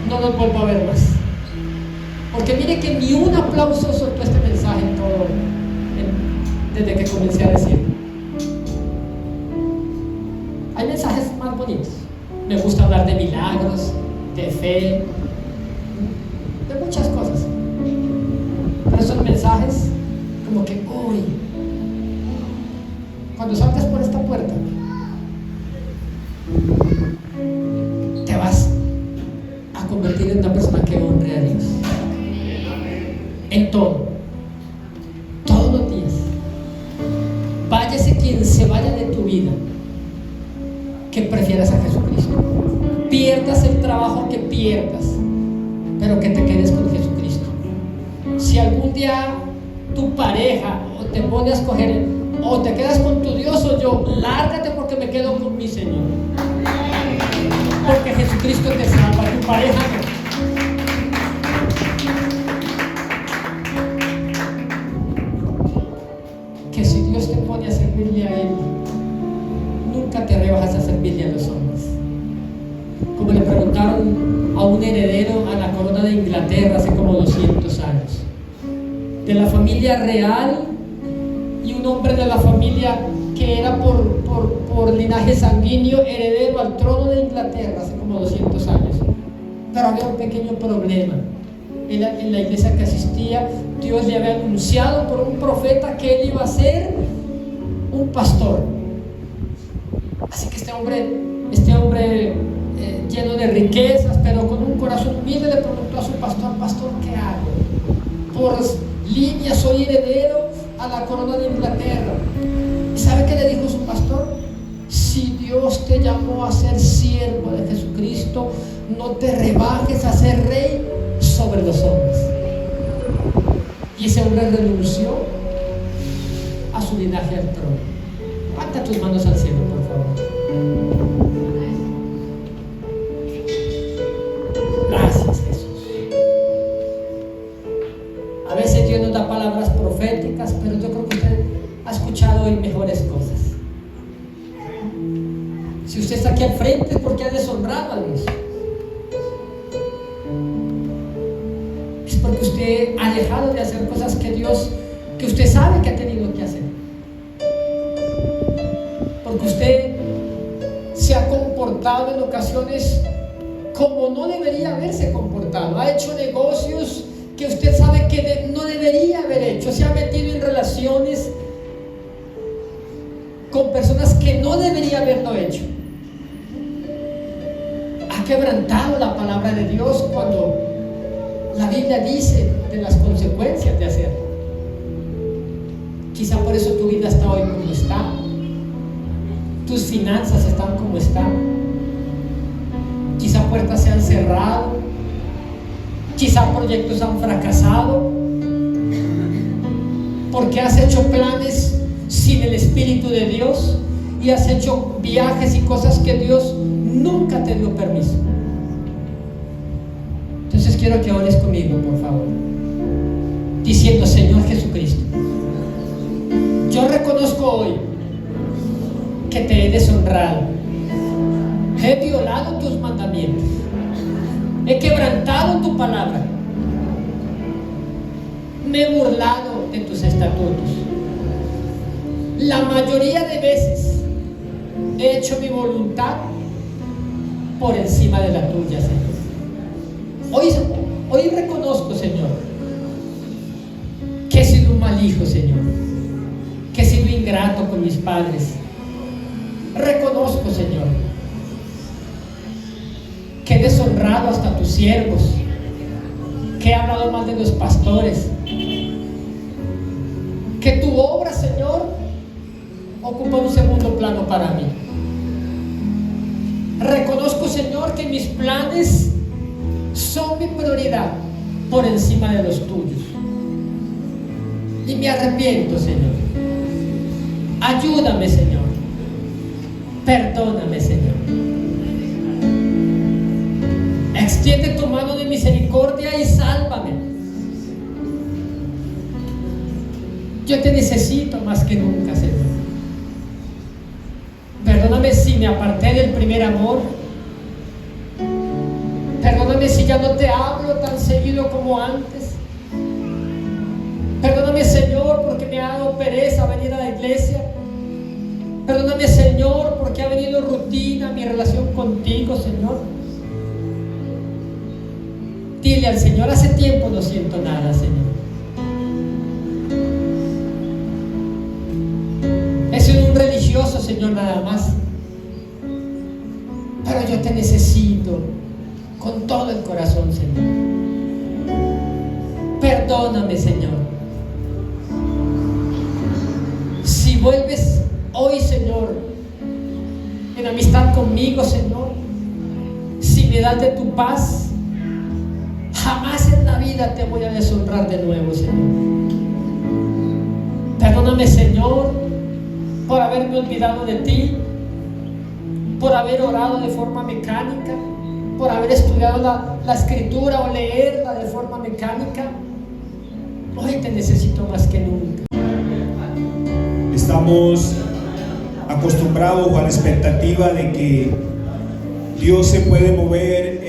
no nos vuelvo a ver más. Porque mire que ni un aplauso soltó este mensaje en todo, desde que comencé a decirlo. Hay mensajes más bonitos. Me gusta hablar de milagros, de fe, de muchas cosas. Pero esos mensajes, como que, uy, cuando salgas por esta puerta, te vas a convertir en una persona que honre a Dios. En todo, todos los días. Váyase quien se vaya de tu vida, que prefieras a Jesucristo. Pierdas el trabajo que pierdas, pero que te quedes con Jesucristo. Si algún día tu pareja o te pone a escoger, o te quedas con tu Dios o yo, lárgate porque me quedo con mi Señor. Porque Jesucristo te salva, tu pareja no. Que si Dios te pone a servirle a Él, nunca te rebajas a servirle a los hombres. Como le preguntaron a un heredero a la corona de Inglaterra hace como 200 años, de la familia real, y un hombre de la familia que era por linaje sanguíneo heredero al trono de Inglaterra hace como 200 años. Pero había un pequeño problema. En la iglesia que asistía, Dios le había anunciado por un profeta que él iba a ser un pastor. Así que este hombre lleno de riquezas, pero con un corazón humilde, le preguntó a su pastor: pastor, ¿qué hago? Por línea soy heredero a la corona de Inglaterra. ¿Y sabe qué le dijo su pastor? Si Dios te llamó a ser siervo de Jesucristo, no te rebajes a ser rey sobre los hombres. Y ese hombre renunció a su linaje al trono. Levanta tus manos al cielo, por favor. Gracias, Jesús. A veces Dios nos da palabras proféticas, pero yo creo que usted ha escuchado hoy mejores cosas. Si usted está aquí al frente es porque ha deshonrado a Dios. Es porque usted ha dejado de hacer cosas que usted sabe que ha tenido que hacer. Porque usted se ha comportado en ocasiones como no debería haberse comportado. Ha hecho negocios que usted sabe que no debería haber hecho. Se ha metido en relaciones con personas que no debería haberlo hecho. Ha quebrantado la palabra de Dios cuando la Biblia dice de las consecuencias de hacerlo. Quizá por eso tu vida está hoy como está. Tus finanzas están como están. Quizá puertas se han cerrado. Quizá proyectos han fracasado. Porque has hecho planes sin el Espíritu de Dios y has hecho viajes y cosas que Dios nunca te dio permiso. Entonces quiero que ores conmigo, por favor, diciendo: Señor Jesucristo, yo reconozco hoy que te he deshonrado, he violado tus mandamientos, he quebrantado tu palabra, me he burlado de tus estatutos. La mayoría de veces he hecho mi voluntad por encima de la tuya, Señor. Hoy reconozco, Señor, que he sido un mal hijo, Señor, que he sido ingrato con mis padres. Reconozco, Señor, que he deshonrado hasta tus siervos, que he hablado mal de los pastores, que tu obra, Señor, ocupa un segundo plano para mí. Reconozco, Señor, que mis planes son mi prioridad por encima de los tuyos. Y me arrepiento, Señor. Ayúdame, Señor. Perdóname, Señor. Extiende tu mano de misericordia y sálvame. Yo te necesito más que nunca, Señor. Perdóname si me aparté del primer amor. Perdóname si ya no te hablo tan seguido como antes. Perdóname, Señor, porque me ha dado pereza venir a la iglesia. Perdóname, Señor, porque ha venido rutina mi relación contigo, Señor. Dile al Señor: hace tiempo no siento nada, Señor. He sido un religioso, Señor, nada más. Pero yo te necesito con todo el corazón, Señor. Perdóname, Señor. Si vuelves hoy, Señor, en amistad conmigo, Señor, si me das de tu paz, jamás en la vida te voy a deshonrar de nuevo, Señor. Perdóname, Señor, por haberme olvidado de ti, por haber orado de forma mecánica, por haber estudiado la escritura o leerla de forma mecánica. Hoy te necesito más que nunca. Estamos acostumbrados a la expectativa de que Dios se puede mover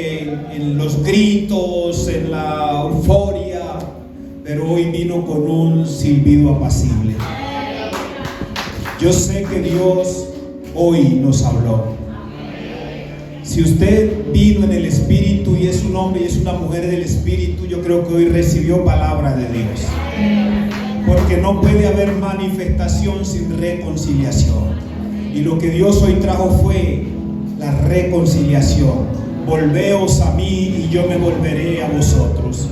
en los gritos, en la euforia, pero hoy vino con un silbido apacible. Yo sé que Dios hoy nos habló. Si usted vino en el Espíritu y es un hombre y es una mujer del Espíritu, yo creo que hoy recibió palabra de Dios. Porque no puede haber manifestación sin reconciliación. Y lo que Dios hoy trajo fue la reconciliación. Volveos a mí y yo me volveré a vosotros.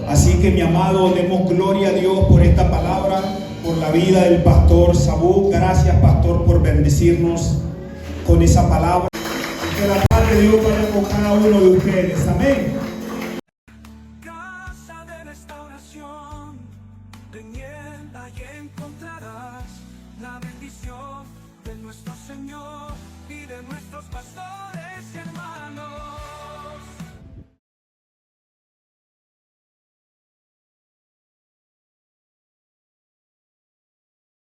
Así que, mi amado, demos gloria a Dios por esta palabra, por la vida del pastor Sabú. Gracias, pastor, por bendecirnos con esa palabra. Que la paz de Dios vaya con cada uno de ustedes. Amén. Casa de restauración, ven y encontrarás la bendición de nuestro Señor.